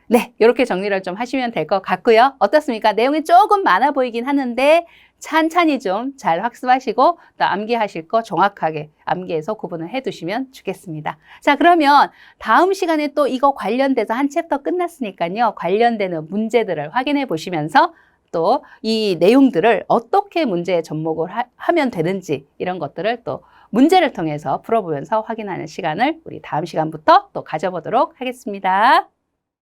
네, 이렇게 정리를 좀 하시면 될 것 같고요. 어떻습니까? 내용이 조금 많아 보이긴 하는데 찬찬히 좀 잘 학습하시고 또 암기하실 거 정확하게 암기해서 구분을 해두시면 좋겠습니다. 자, 그러면 다음 시간에 또 이거 관련돼서 한 챕터 끝났으니까요. 관련되는 문제들을 확인해 보시면서 또 이 내용들을 어떻게 문제에 접목을 하면 되는지 이런 것들을 또 문제를 통해서 풀어보면서 확인하는 시간을 우리 다음 시간부터 또 가져보도록 하겠습니다.